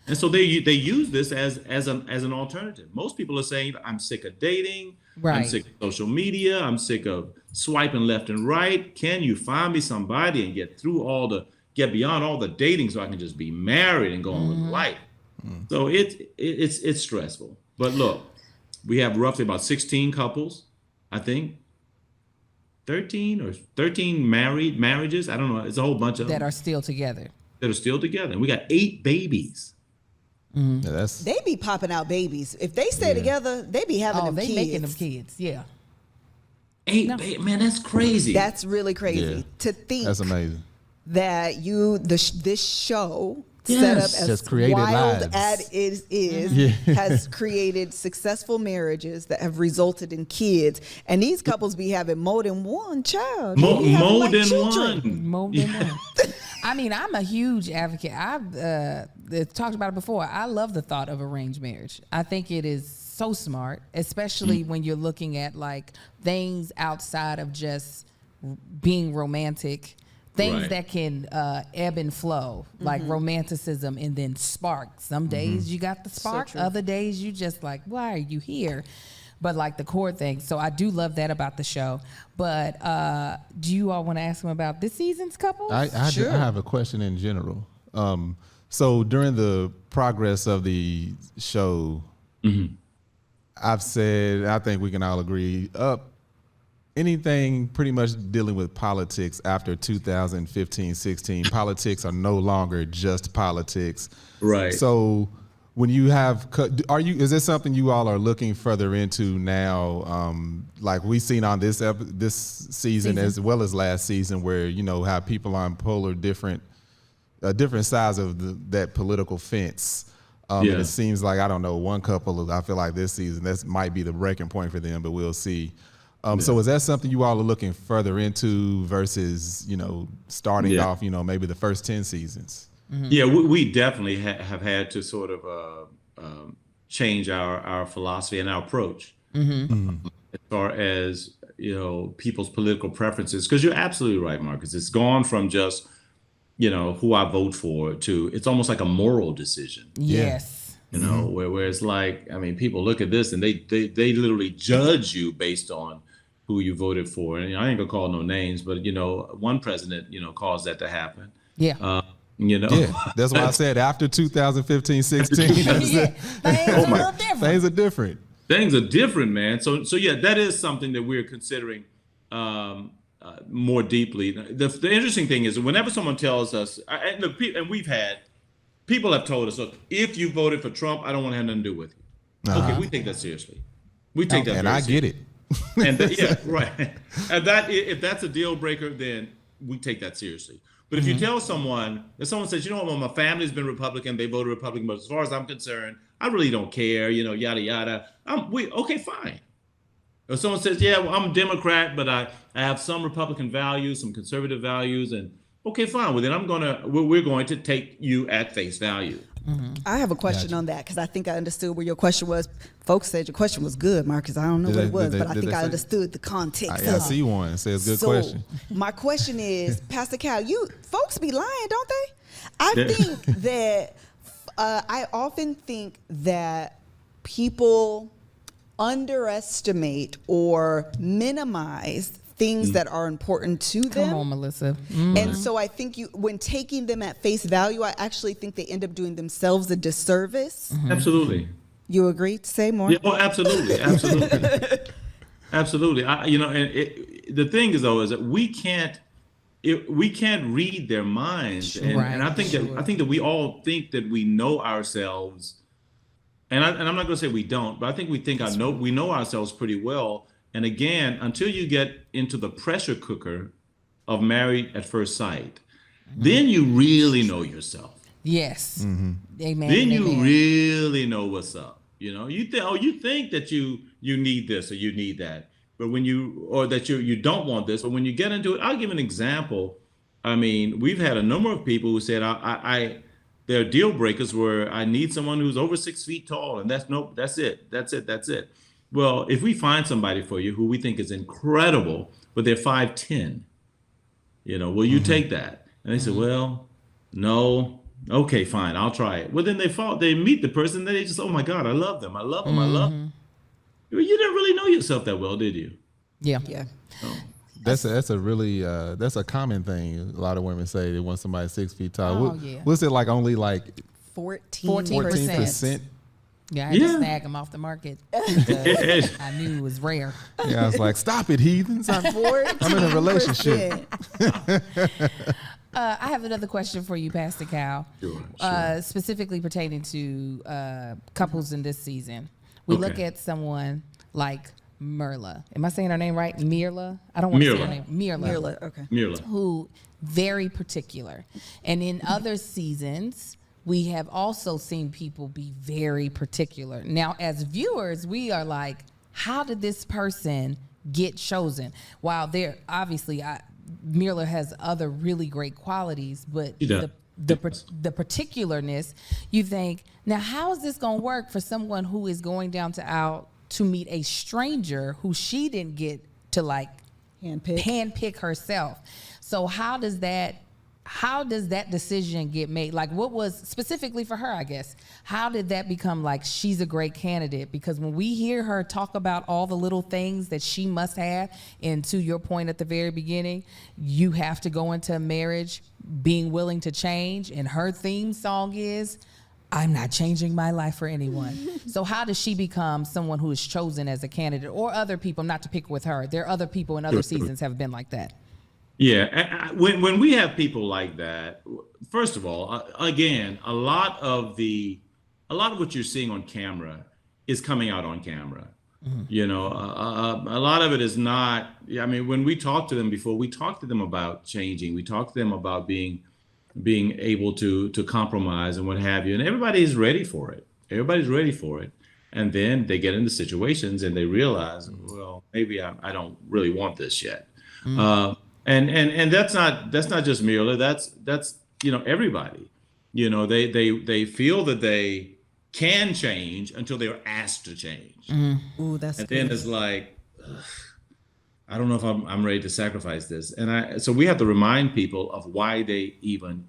And so they use this as an alternative. Most people are saying, I'm sick of dating. Right. I'm sick of social media. I'm sick of swiping left and right. Can you find me somebody and get beyond all the dating so I can just be married and go on with life? So it's stressful. But look, we have roughly about 16 couples, I think. 13 marriages. I don't know. It's a whole bunch of that them are still together. That are still together. And we got 8 babies. Yeah, They be popping out babies. If they stay together, they be having them they kids. making them kids. Yeah. 8 man, that's crazy. That's really crazy Yeah. to think That's amazing. that this show Yes. set up Just as created wild lives. as it is Yeah. has created successful marriages that have resulted in kids, and these couples be having more than one child. They be having, More like, than children. one. More than one. I mean, I'm a huge advocate. I've talked about it before. I love the thought of arranged marriage. I think it is so smart, especially when you're looking at like things outside of just being romantic, things Right. that can ebb and flow, like romanticism, and then spark. Some days you got the spark, true. other days you just like, why are you here? But like the core thing. So I do love that about the show. But do you all want to ask them about this season's couples? I have a question in general. So during the progress of the show, I've said, I think we can all agree, anything pretty much dealing with politics after 2015-16, politics are no longer just politics. Right. So when you have, is this something you all are looking further into now? Like we've seen on this season as well as last season, where you know how people on polar different sides of that political fence. And it seems like, I don't know, one couple, I feel like this season, that might be the breaking point for them, but we'll see. So is that something you all are looking further into versus, you know, starting off, you know, maybe the first 10 seasons? Yeah, we definitely have had to sort of change our philosophy and our approach as far as, you know, people's political preferences. Because you're absolutely right, Marcus. It's gone from just, you know, who I vote for to it's almost like a moral decision. Yes. You know, where it's like, I mean, people look at this and they literally judge you based on who you voted for. And I ain't gonna call no names, but you know, one president, you know, caused that to happen. Yeah. You know, That's why I said after 2015-16, things are different. Things are different, man. So yeah, that is something that we're considering more deeply. The interesting thing is, whenever someone tells us, and we've had people have told us, look, if you voted for Trump, I don't want to have nothing to do with you. Okay, we take that seriously. We take that, and very I get seriously. it. And right. And if that's a deal breaker, then we take that seriously. But if you tell someone, if someone says, you know what, my family's been Republican, they voted Republican, but as far as I'm concerned, I really don't care, you know, yada yada. Okay, fine. If someone says, yeah, well, I'm a Democrat, but I have some Republican values, some conservative values, and okay, fine. Well, then we're going to take you at face value. I have a question on that because I think I understood where your question was. Folks said your question was good, Marcus. I don't know what it was, but I think I understood the context. I see one. It says good question. My question is, Pastor Cal, folks be lying, don't they? I think that I often think that people underestimate or minimize things that are important to them. Come on, Melissa. And so I think when taking them at face value, I actually think they end up doing themselves a disservice. Absolutely. You agree? Say more. Yeah, absolutely. Absolutely. The thing is though, is that we can't read their minds. And I think that we all think that we know ourselves. And I'm not going to say we don't, but I think we know ourselves pretty well. And again, until you get into the pressure cooker of married at first sight, then you really know yourself. Yes. Mm-hmm. Amen. Then you amen. really know what's up. You think that you need this or you need that, but when you don't want this, but when you get into it, I'll give an example. I mean, we've had a number of people who said, there are deal breakers where I need someone who's over 6 feet tall, and that's it. Well, if we find somebody for you who we think is incredible, but they're 5'10", will you take that? And they say, well, no. Okay, fine, I'll try it. Well, then they meet the person, then they just, oh my God, I love them. I love them. You didn't really know yourself that well, did you? Yeah. Yeah. Oh. That's a really that's a common thing. A lot of women say they want somebody 6 feet tall. Oh, yeah. What's it like? Only like 14%. Yeah, I had to snag them off the market because I knew it was rare. Yeah, I was like, stop it, heathens. I'm in a relationship. I have another question for you, Pastor Cal. Sure. Specifically pertaining to couples in this season. We look at someone like Mirla. Am I saying her name right? Mirla? I don't want to say her name. Mirla, okay. Mirla. Who very particular. And in other seasons, we have also seen people be very particular. Now, as viewers, we are like, how did this person get chosen? While they're obviously, Mirla has other really great qualities, but the particularness, you think, now how is this going to work for someone who is going down to meet a stranger who she didn't get to like handpick herself? So how does that decision get made? Like, what was specifically for her, I guess, how did that become like she's a great candidate? Because when we hear her talk about all the little things that she must have, and to your point at the very beginning, you have to go into a marriage being willing to change, and her theme song is, I'm not changing my life for anyone. So how does she become someone who is chosen as a candidate, or other people, not to pick with her, there are other people in other seasons have been like that? Yeah, when we have people like that, first of all, again, a lot of what you're seeing on camera is coming out on camera. Mm-hmm. A lot of it is not. I mean, when we talk to them before, we talk to them about changing. We talk to them about being able to compromise and what have you. And everybody's ready for it. And then they get into situations and they realize, well, maybe I don't really want this yet. Mm-hmm. And that's not just Mirla. That's everybody. They feel that they can change until they're asked to change. Mm-hmm. Ooh, that's. And good. Then it's like, I don't know if I'm ready to sacrifice this. And so we have to remind people of why they even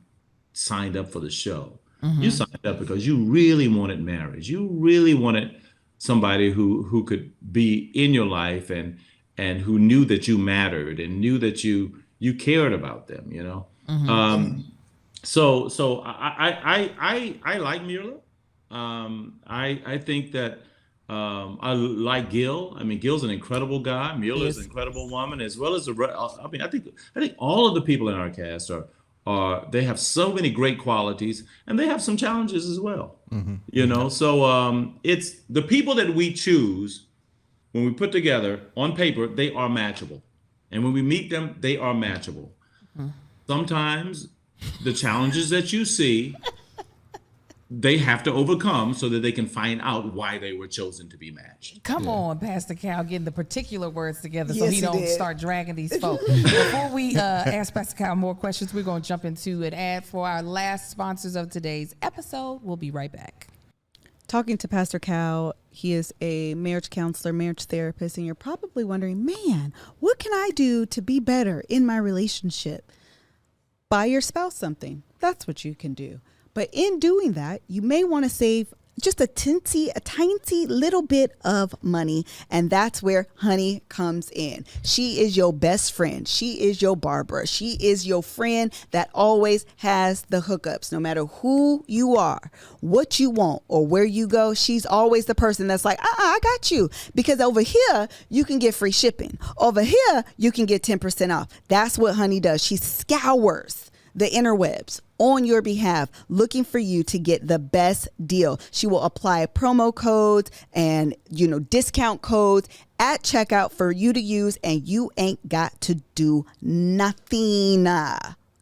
signed up for the show. Mm-hmm. You signed up because you really wanted marriage. You really wanted somebody who could be in your life and who knew that you mattered and knew that you cared about them, Mm-hmm. So I like Mirla. I think that I like Gil. I mean, Gil's an incredible guy. Mirla's an incredible woman, as well as I think all of the people in our cast they have so many great qualities, and they have some challenges as well. Mm-hmm. So it's the people that we choose. When we put together on paper, they are matchable. And when we meet them, they are matchable. Mm-hmm. Sometimes the challenges that you see, they have to overcome so that they can find out why they were chosen to be matched. Come on, Pastor Cal, getting the particular words together so he don't start dragging these folks. Before we ask Pastor Cal more questions, we're going to jump into an ad for our last sponsors of today's episode. We'll be right back. Talking to Pastor Cal, he is a marriage counselor, marriage therapist, and you're probably wondering, man, what can I do to be better in my relationship? Buy your spouse something. That's what you can do. But in doing that, you may want to save just a tiny little bit of money. And that's where Honey comes in. She is your best friend. She is your Barbara. She is your friend that always has the hookups. No matter who you are, what you want, or where you go, she's always the person that's like, I got you. Because over here, you can get free shipping. Over here, you can get 10% off. That's what Honey does. She scours the interwebs on your behalf, looking for you to get the best deal. She will apply promo codes and, discount codes at checkout for you to use, and you ain't got to do nothing.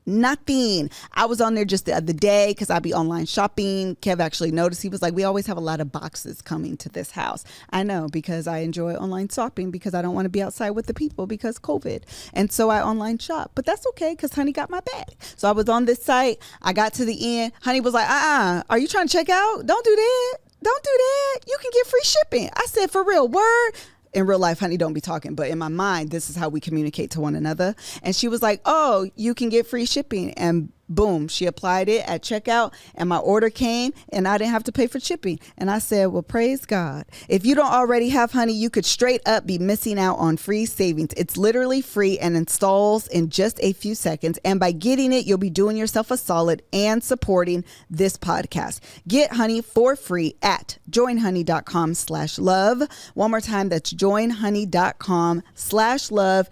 Nothing. I was on there just the other day because I be online shopping. Kev actually noticed. He was like, we always have a lot of boxes coming to this house. I know, because I enjoy online shopping because I don't want to be outside with the people because COVID. And so I online shop. But that's okay because Honey got my bag. So I was on this site. I got to the end. Honey was like, are you trying to check out? Don't do that. Don't do that. You can get free shipping. I said, for real, word? In real life, Honey don't be talking, but in my mind, this is how we communicate to one another. And she was like, oh, you can get free shipping. And boom, she applied it at checkout and my order came and I didn't have to pay for shipping. And I said, well, praise God. If you don't already have Honey, you could straight up be missing out on free savings. It's literally free and installs in just a few seconds. And by getting it, you'll be doing yourself a solid and supporting this podcast. Get Honey for free at joinhoney.com/love. One more time, that's joinhoney.com/love.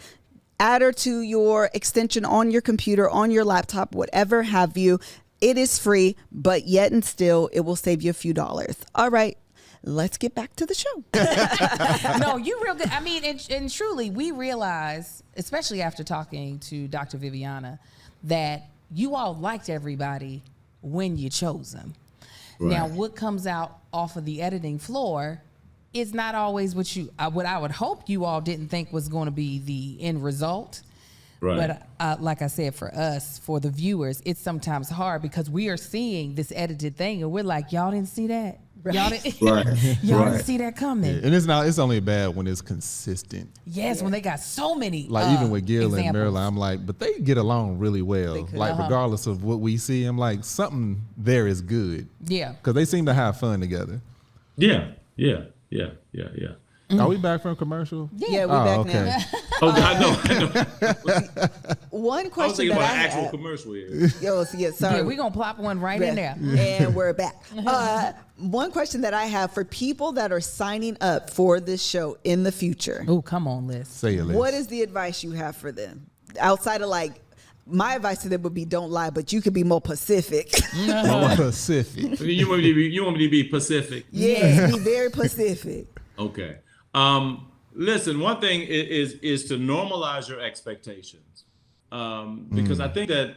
Add her to your extension on your computer, on your laptop, whatever have you. It is free, but yet and still, it will save you a few dollars. All right, let's get back to the show. No, you real good. I mean, and truly, we realize, especially after talking to Dr. Viviana, that you all liked everybody when you chose them. Right. Now, what comes out off of the editing floor is not always what I would hope you all didn't think was going to be the end result. Right. But like I said, for us, for the viewers, it's sometimes hard because we are seeing this edited thing and we're like, y'all didn't see that. Right. Y'all didn't, y'all didn't see that coming. Yeah. And it's only bad when it's consistent. Yes, when they got so many like even with Gil and Marilyn, I'm like, but they get along really well. Like regardless of what we see, I'm like, something there is good. Yeah. Because they seem to have fun together. Yeah. Are we back from commercial? Yeah, we're back now. Oh, I know. One question I was thinking that about I an actual have. Commercial here. Sorry. Yeah, we're going to plop one right in there. And we're back. One question that I have for people that are signing up for this show in the future. Oh, come on, Liz. Say it, Liz. What is the advice you have for them? Outside of my advice to them would be don't lie, but you could be more Pacific. More Pacific. You want me to be Pacific? Yes, be very Pacific. Okay. Listen, one thing is to normalize your expectations. Because I think that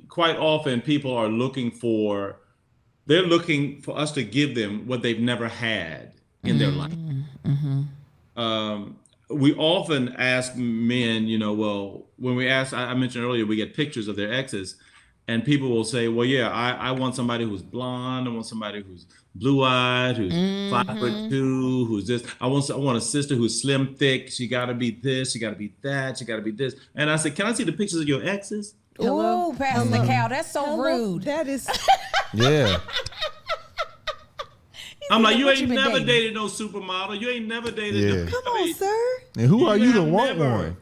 quite often people are looking for us to give them what they've never had in their life. We often ask men, well, when we ask, I mentioned earlier, we get pictures of their exes and people will say, well, yeah, I want somebody who's blonde. I want somebody who's blue-eyed, who's 5'2", who's this. I want a sister who's slim, thick. She got to be this. She got to be that. She got to be this. And I said, can I see the pictures of your exes? Oh, Pastor Cal, that's so rude. That is. Yeah. I'm like, you ain't never dated no supermodel. You ain't never dated. Come on, sir. And who are you to want one?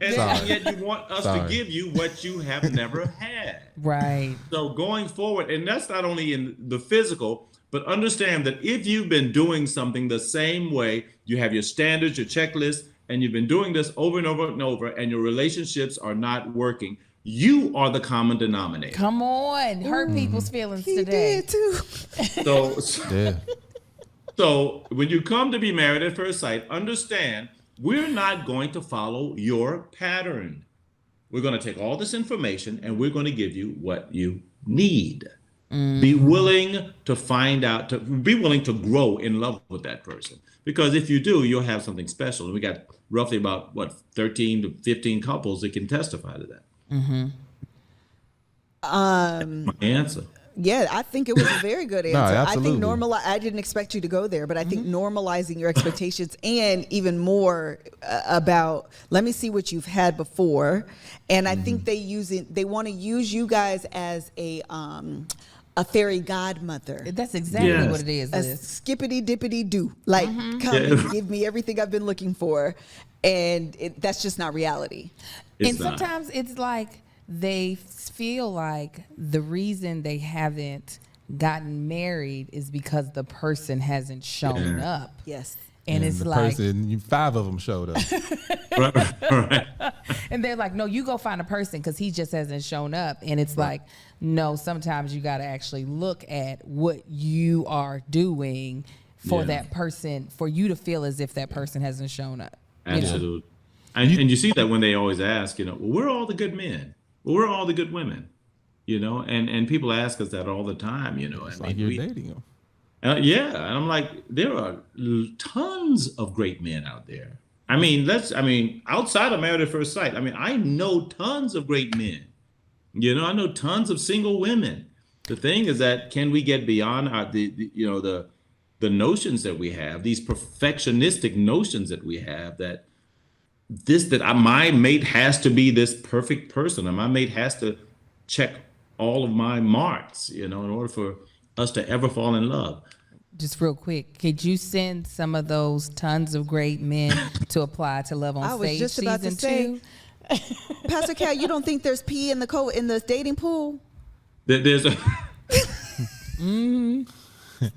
And yet you want us to give you what you have never had. Right. So going forward, and that's not only in the physical, but understand that if you've been doing something the same way, you have your standards, your checklist, and you've been doing this over and over and over, and your relationships are not working, you are the common denominator. Come on. Hurt people's feelings today. Did too. So when you come to be married at first sight, understand we're not going to follow your pattern. We're going to take all this information and we're going to give you what you need. Be willing to find out, be willing to grow in love with that person. Because if you do, you'll have something special. And we got roughly about 13 to 15 couples that can testify to that. My answer. Yeah, I think it was a very good answer. Absolutely. I think I didn't expect you to go there, but I think normalizing your expectations and even more about, let me see what you've had before. And I think they want to use you guys as a fairy godmother. That's exactly what it is. A skippity dippity do. Like, come and give me everything I've been looking for. And that's just not reality. Sometimes it's like they feel like the reason they haven't gotten married is because the person hasn't shown up. Yes. And it's the like, person, 5 of them showed up. Right. and they're like, no, you go find a person because he just hasn't shown up. And it's like, no, sometimes you got to actually look at what you are doing for that person, for you to feel as if that person hasn't shown up. Absolutely. And you see that when they always ask, well, where are all the good men? Well, where are all the good women? And people ask us that all the time, It's like you're dating them. Yeah, and I'm like, there are tons of great men out there. Outside of Married at First Sight, I know tons of great men. I know tons of single women. The thing is that, can we get beyond the notions that we have, these perfectionistic notions that we have, that my mate has to be this perfect person, and my mate has to check all of my marks, in order for us to ever fall in love. Just real quick, could you send some of those tons of great men to apply to Love on Stage? I was just about to season say, 2? Pastor Cal, you don't think there's pee in the dating pool? There's a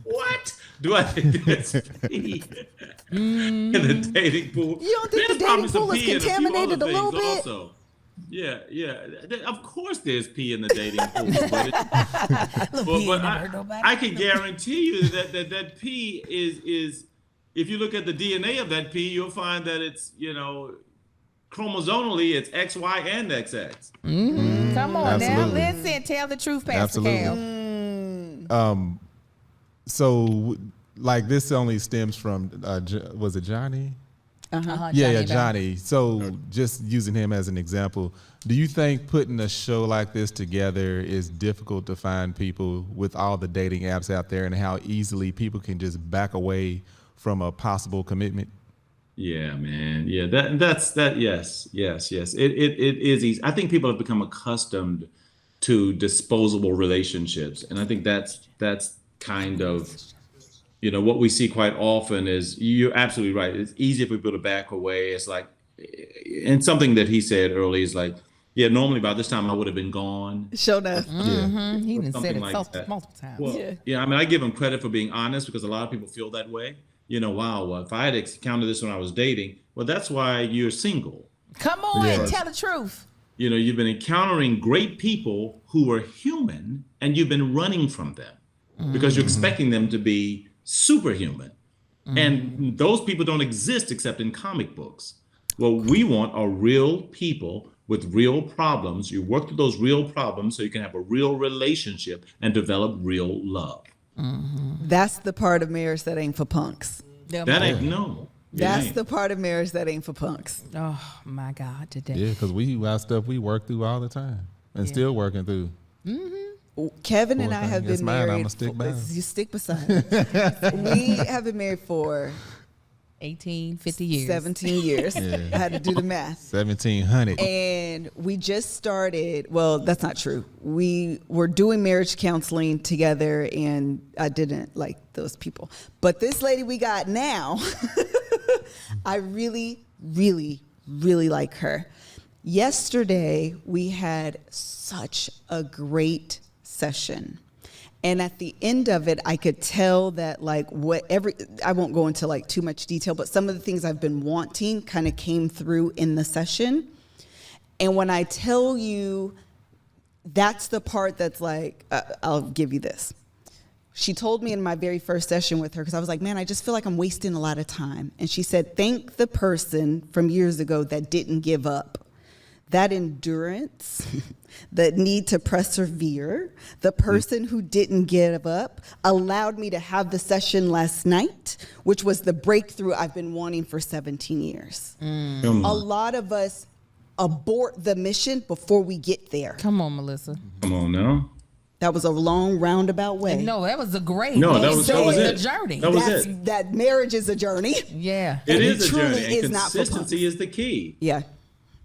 what? Do I think there's pee in the dating pool? You don't think There's the dating probably some pool is pee in a few contaminated other a little things bit? also. Yeah. Of course, there's pee in the dating pool, but I can guarantee you that pee is. If you look at the DNA of that pee, you'll find that it's chromosomally it's XY and XX. Come on Absolutely. now, listen, tell the truth, Pastor Cal. So, like, this only stems from was it Johnny? Johnny. So, just using him as an example, do you think putting a show like this together is difficult to find people with all the dating apps out there, and how easily people can just back away from a possible commitment? Yeah, man. Yeah, that's. Yes. It is easy. I think people have become accustomed to disposable relationships, and I think that's kind of. What we see quite often is, you're absolutely right. It's easy for people to back away. It's like, and something that he said earlier is like, yeah, normally by this time I would have been gone. Show enough. Mm-hmm. He done said it like multiple times. Well, I give him credit for being honest, because a lot of people feel that way. Wow, if I had encountered this when I was dating, well, that's why you're single. Come on, tell the truth. You've been encountering great people who are human, and you've been running from them because you're expecting them to be superhuman. And those people don't exist except in comic books. What we want are real people with real problems. You work through those real problems so you can have a real relationship and develop real love. That's the part of marriage that ain't for punks. That's the part of marriage that ain't for punks. Oh my God, today. Yeah, because we got stuff we work through all the time and still working through. Kevin and I have been married. I'ma stick by him. You stick beside him. We have been married for 50 years. 17 years. Yeah. I had to do the math. 1,700. And we just started, well, that's not true. We were doing marriage counseling together, and I didn't like those people. But this lady we got now, I really, really, really like her. Yesterday, we had such a great session. And at the end of it, I could tell that I won't go into too much detail, but some of the things I've been wanting kind of came through in the session. And when I tell you, that's the part that's I'll give you this. She told me in my very first session with her, because I was like, man, I just feel like I'm wasting a lot of time. And she said, thank the person from years ago that didn't give up. That endurance, the need to persevere, the person who didn't give up allowed me to have the session last night, which was the breakthrough I've been wanting for 17 years. A lot of us abort the mission before we get there. Come on, Melissa. Come on now. That was a long roundabout way. No, that was a great. No, that was the it. journey. That was it. That marriage is a journey. Yeah, it is a truly journey. is And not for consistency is the key. Yeah.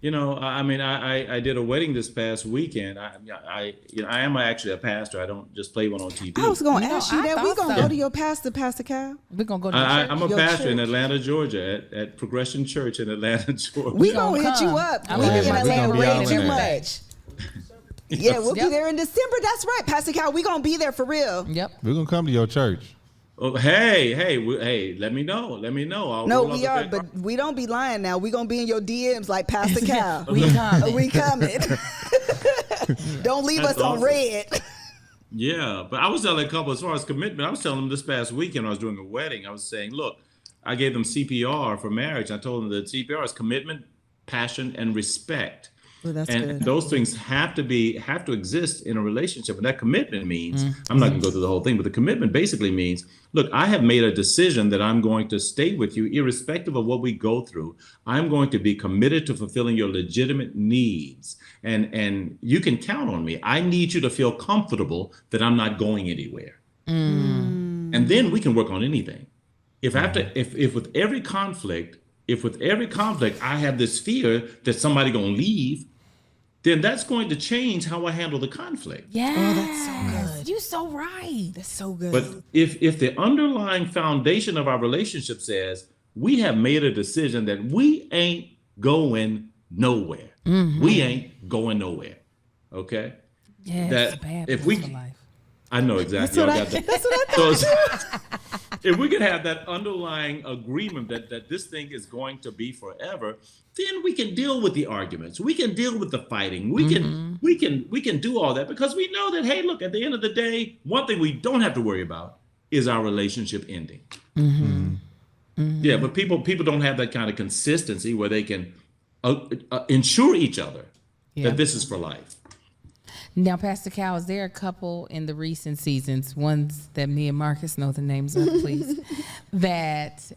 I did a wedding this past weekend. I am actually a pastor. I don't just play one on TV. I was going to ask you that. We're going to so. go to your pastor, Pastor Cal. We're going to go to your church. I'm a Your pastor in church. Atlanta, Georgia, at Progression Church in Atlanta, Georgia. We're going to hit you up. I'm We've gonna been in get my Atlanta leg way raised too in much. Yeah, we'll be there in December. That's right, Pastor Cal. We're going to be there for real. Yep. We're going to come to your church. Oh, hey, let me know. I'll No, roll out we the are, red but carpet. we don't be lying now. We gonna be in your DMs like Pastor Cal. We coming. We coming. Don't leave That's us on awesome. red. Yeah, but I was telling a couple as far as commitment. I was telling them this past weekend when I was doing a wedding. I was saying, look, I gave them CPR for marriage. I told them that CPR is commitment, passion, and respect. Well, that's And good. those things have to exist in a relationship. And that commitment means, I'm not going to go through the whole thing, but the commitment basically means, look, I have made a decision that I'm going to stay with you irrespective of what we go through. I'm going to be committed to fulfilling your legitimate needs. And you can count on me. I need you to feel comfortable that I'm not going anywhere. And then we can work on anything. If with every conflict, I have this fear that somebody gonna leave, then that's going to change how I handle the conflict. Yeah. Oh, that's so good. You so right. That's so good. But if the underlying foundation of our relationship says we have made a decision that we ain't going nowhere, we ain't going nowhere. Okay. Yeah. That It's bad if for we- life. I know exactly. That's Y'all what got that. that's what I thought. So if we could have that underlying agreement that this thing is going to be forever, then we can deal with the arguments. We can deal with the fighting. We can do all that because we know that, hey, look, at the end of the day, one thing we don't have to worry about is our relationship ending. Yeah, but people don't have that kind of consistency where they can ensure each other Yeah. that this is for life. Now, Pastor Cal, is there a couple in the recent seasons, ones that me and Marcus know the names of, please, that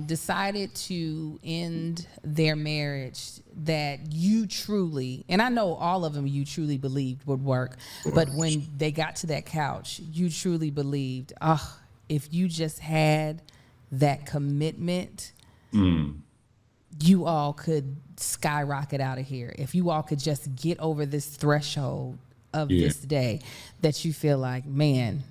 decided to end their marriage that you truly, and I know all of them you truly believed would work, but when they got to that couch, you truly believed, if you just had that commitment, you all could skyrocket out of here. If you all could just get over this threshold of this day, that you feel like, man,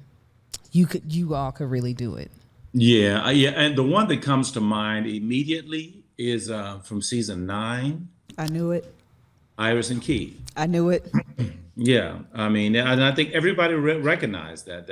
you all could really do it. Yeah. And the one that comes to mind immediately is from season 9, I knew it. Iris and Keith. I knew it. Yeah. I mean, and I think everybody recognized that.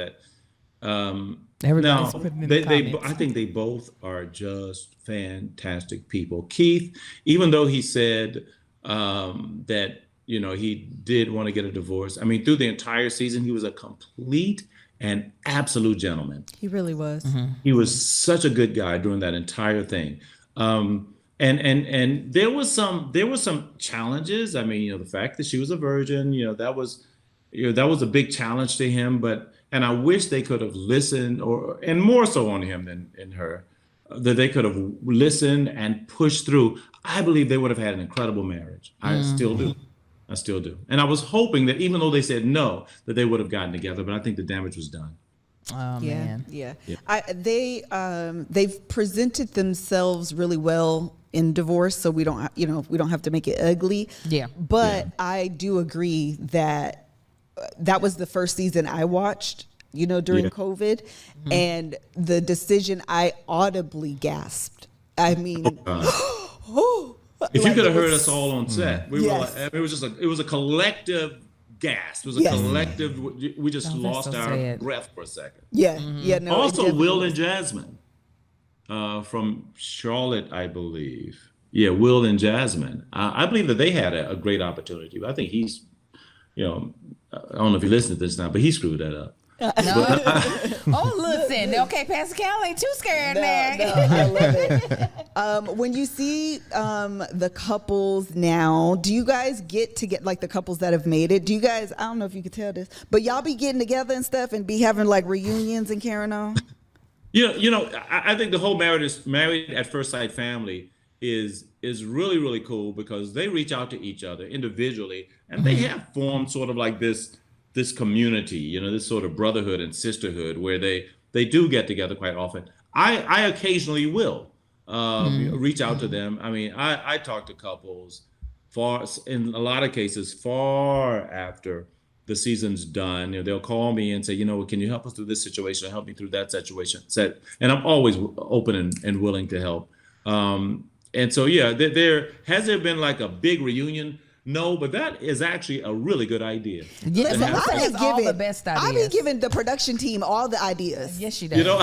Everybody's Now, putting in the comments. I think they both are just fantastic people. Keith, even though he said that, he did want to get a divorce. I mean, through the entire season, he was a complete and absolute gentleman. He really was. He was such a good guy during that entire thing. And there was some challenges. I mean, the fact that she was a virgin, that was a big challenge to him. And I wish they could have listened, and more so on him than in her, that they could have listened and pushed through. I believe they would have had an incredible marriage. I still do. And I was hoping that even though they said no, that they would have gotten together. But I think the damage was done. Oh, Yeah, man. yeah. They've presented themselves really well in divorce, so we don't have to make it ugly. Yeah. But I do agree that that was the first season I watched, during COVID, and the decision, I audibly gasped. I mean, If you could have it heard was- us all on set, we Yes. were like, it was a collective gasp. It was a Yes. collective. We just Oh, that's lost so our sad. breath for a second. Yeah, yeah. No, it Also, definitely Will was. and Jasmine from Charlotte, I believe. Yeah, Will and Jasmine. I believe that they had a great opportunity. I think he's, I don't know if he listened to this now, but he screwed that up. No. Oh, listen. Okay, Pastor Cal ain't too scared now. No, I love it. When you see the couples now, do you guys get like the couples that have made it? Do you guys? I don't know if you could tell this, but y'all be getting together and stuff and be having like reunions and carrying on. I think the whole married at first sight family is really, really cool because they reach out to each other individually and they have formed sort of like this community, this sort of brotherhood and sisterhood where they do get together quite often. I occasionally will reach out to them. I mean, I talk to couples in a lot of cases far after the season's done. They'll call me and say, can you help us through this situation or help me through that situation? And I'm always open and willing to help. And so, yeah, there has been like a big reunion? No, but that is actually a really good idea. Yes, Listen, Melissa has all the best ideas. I be giving the production team all the ideas. Yes, she does. You know,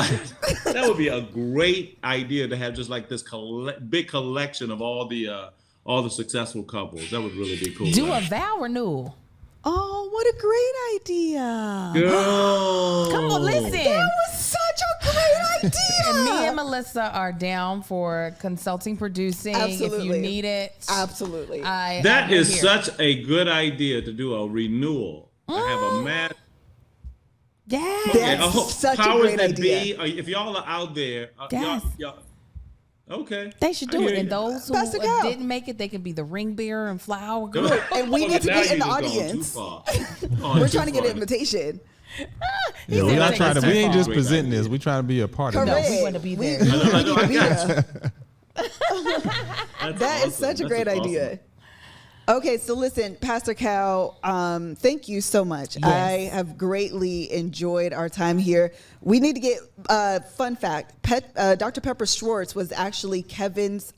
that would be a great idea to have just like this big collection of all the successful couples. That would really be cool. Do a vow renewal. Oh, what a great idea. Girl. Come on, listen. That was such a great idea. And me and Melissa are down for consulting, producing. If you Absolutely. need it. Absolutely. That is such a good idea to do a renewal. I have a match. Yes. That's such a powers great that idea. be, if y'all are out there, Yes. y'all, okay. They should do I it. hear And you. those who Pastor Cal. didn't make it, they can be the ring bearer and flower Come girl. on. And we need to Now be in the you're just going audience. too far. We're trying to get an invitation. Yeah, we're not trying to. We ain't just Great presenting idea. this. We trying to be a part of No, this. we want to be there. I know, I be got there. That's That is awesome. such a That's great awesome. idea. Okay, so listen, Pastor Cal, thank you so much. Yes. I have greatly enjoyed our time here. We need to get fun fact. Dr. Pepper Schwartz was actually Kevin's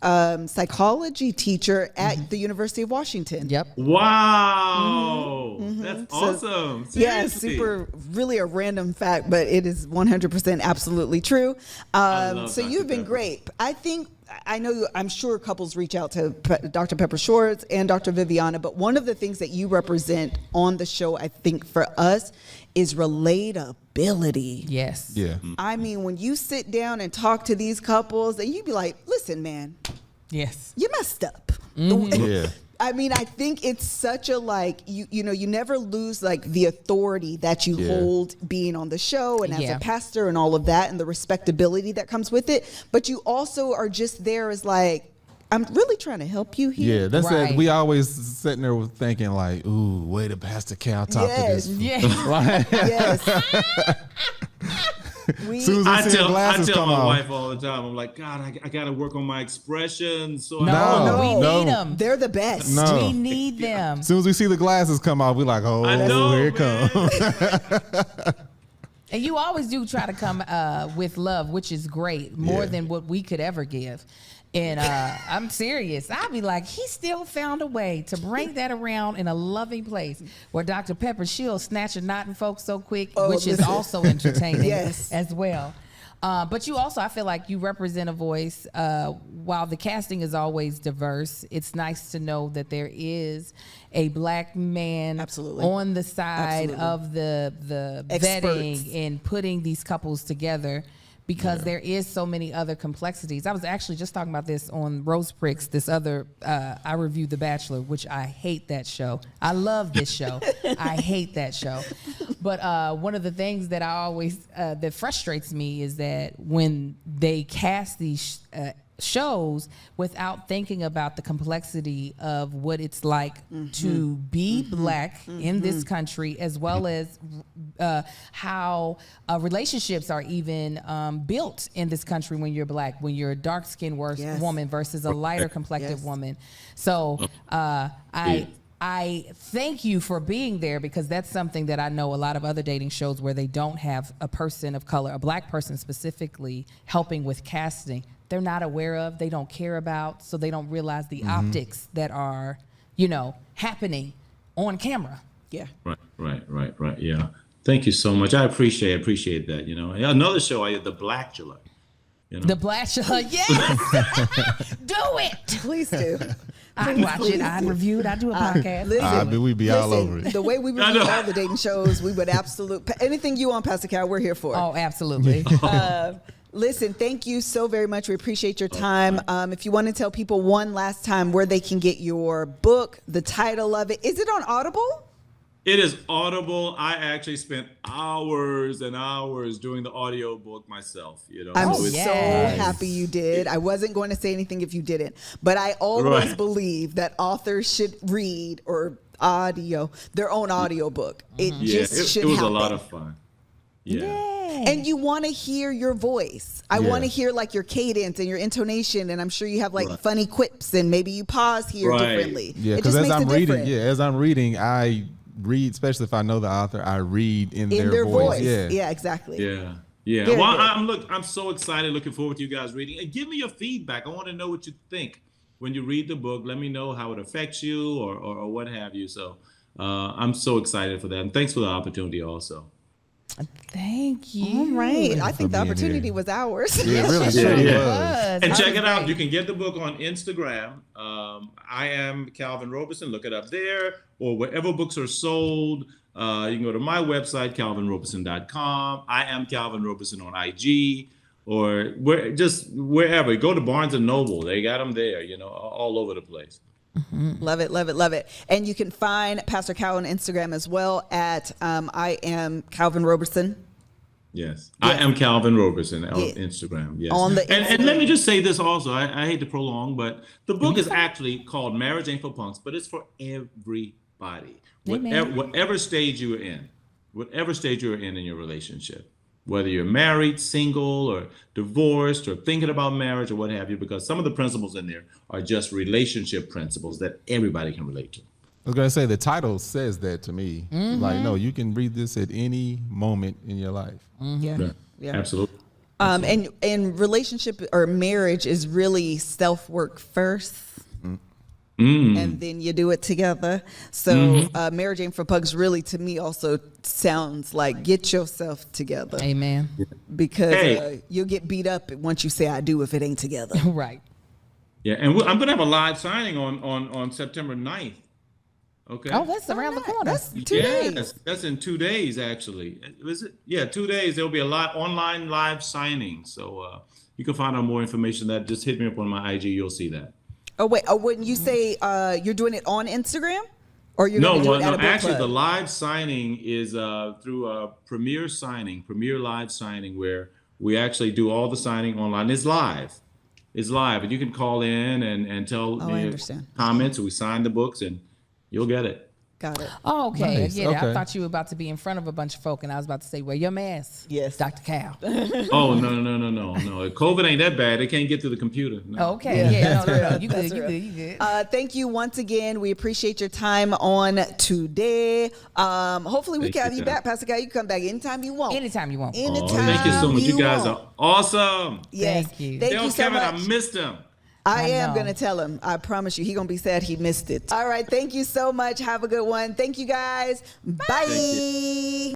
psychology teacher at the University of Washington. Yep. Wow. That's So, awesome. Yeah, Seriously. super, really a random fact, but it is 100% absolutely true. love So Dr. you've been Pepper. great. I'm sure couples reach out to Dr. Pepper Schwartz and Dr. Viviana, but one of the things that you represent on the show, I think for us, is relatability. Yes. Yeah. I mean, when you sit down and talk to these couples, and you be like, listen, man, Yes. you messed up. Yeah. I mean, I think it's such a you never lose like the authority that you Yeah. hold being on the show and as Yeah. a pastor and all of that and the respectability that comes with it. But you also are just there as like, I'm really trying to help you here. Yeah, that's Right. it. We always sitting there thinking like, "Ooh, way to Pastor Cal talk Yes. to this." Yeah. Like, Yes. soon as I I see the tell glasses come my off. wife all the time. I'm like, God, I got to work on my expressions. So No, we no. need them. They're the best. No. We need them. As soon as we see the glasses come off, we like, "Oh, I know, here it man. comes." And you always do try to come with love, which is great, more Yeah. than what we could ever give. And I'm serious. I'll be like, he still found a way to bring that around in a loving place where Dr. Pepper, she'll snatch a knot in folks so quick, which is listen. also entertaining Yes. as well. But you also, I feel like you represent a voice. While the casting is always diverse, it's nice to know that there is a black man Absolutely. on the side Absolutely. of the Experts. vetting and putting these couples together, because there is so many other complexities. I was actually just talking about this on Rose Pricks, this other, I reviewed The Bachelor, which I hate that show. I love this show. I hate that show. But one of the things that I always, that frustrates me is that when they cast these shows without thinking about the complexity of what it's like to be black in this country, as well as how relationships are even built in this country when you're black, when you're a dark-skinned Yes. woman versus a lighter complected Yes. woman. So I thank you for being there, because that's something that I know a lot of other dating shows where they don't have a person of color, a black person specifically, helping with casting. They're not aware of, they don't care about, so they don't realize the optics that are, happening on camera. Yeah. Right. Yeah. Thank you so much. I appreciate that. Another show I had, The Blacktula. The Bachelor, yes, do it. Please do. I watch it, I review it, I do a podcast. Listen, we'd be all over it. The way we I review know. all the dating shows, we would anything you want, Pastor Cal, we're here for. Oh, absolutely. Listen, thank you so very much. We appreciate your time. If you want to tell people one last time where they can get your book, the title of it, is it on Audible? It is Audible. I actually spent hours and hours doing the audio book myself. I'm so so it's- happy you did. I wasn't going to say anything if you didn't, but I always Right. believe that authors should read or their own audio book. It just should it was happen. a lot of fun. Yeah. And you want to hear your voice. I want to hear like your cadence and your intonation, and I'm sure you have like Right. funny quips, and maybe you pause here Right. differently. Yeah, It because just as makes I'm it reading, different. as I'm reading, I read, especially if I know the author, I read in in their voice. Yeah. Yeah, exactly. Yeah. Very Well, good. I'm so excited, looking forward to you guys reading. And give me your feedback. I want to know what you think. when you read the book. Let me know how it affects you or what have you. So I'm so excited for that. And thanks for the opportunity also. Thank you. All right. I think the being opportunity here. was ours. Yeah, it really sure was. And check it out. You can get the book on Instagram. I am Calvin Roberson. Look it up there, or wherever books are sold. You can go to my website, calvinroberson.com. I am Calvin Roberson on IG, or wherever. Go to Barnes and Noble. They got them there, all over the place. Love it, love it, love it. And you can find Pastor Cal on Instagram as well at I am Calvin Roberson. Yes. I am Calvin Roberson on Instagram. Yes. On the and let me just say this also. I hate to prolong, but the book is actually called Marriage Ain't for Punks, but it's for everybody. Whatever stage you are in, in your relationship, whether you're married, single, or divorced, or thinking about marriage, or what have you, because some of the principles in there are just relationship principles that everybody can relate to. I was gonna say the title says that to me. Like, no, you can read this at any moment in your life. Yeah. Absolutely. And relationship or marriage is really self-work first. And then you do it together. So Marriage Ain't for Pugs really, to me, also sounds like get yourself together. Amen. Because you'll get beat up once you say I do if it ain't together. Right. Yeah, and I'm going to have a live signing on September 9th. Okay. Oh, that's around the corner. That's 2 days. That's in 2 days, actually. Is it? Yeah, 2 days. There'll be a online live signing. So you can find out more information. That just hit me up on my IG. You'll see that. Oh, wait. Oh, wouldn't you say you're doing it on Instagram? Or you're going to do it at a book actually, club? the live signing is through a Premier Live Signing, where we actually do all the signing online. It's live. And you can call in and tell me comments. We sign the books, and you'll get it. Got it. Oh, okay. Nice. I get it. I Okay. thought you were about to be in front of a bunch of folk, and I was about to say, wear your mask. Yes. Dr. Cal. Oh, no. COVID ain't that bad. They can't get through the computer. No. Okay. Yeah. No. You That's good. real. You good. Thank you once again. We appreciate your time on today. Hopefully we can have you back, Pastor Guy. You can come back anytime you want. Anytime you want. Anytime. Thank you so much. You guys want. are awesome. Yes. Thank you. Thank Tell you so Kevin much. I missed him. I am know. going to tell him. I promise you. He's going to be sad he missed it. All right. Thank you so much. Have a good one. Thank you, guys. Bye. Thank you.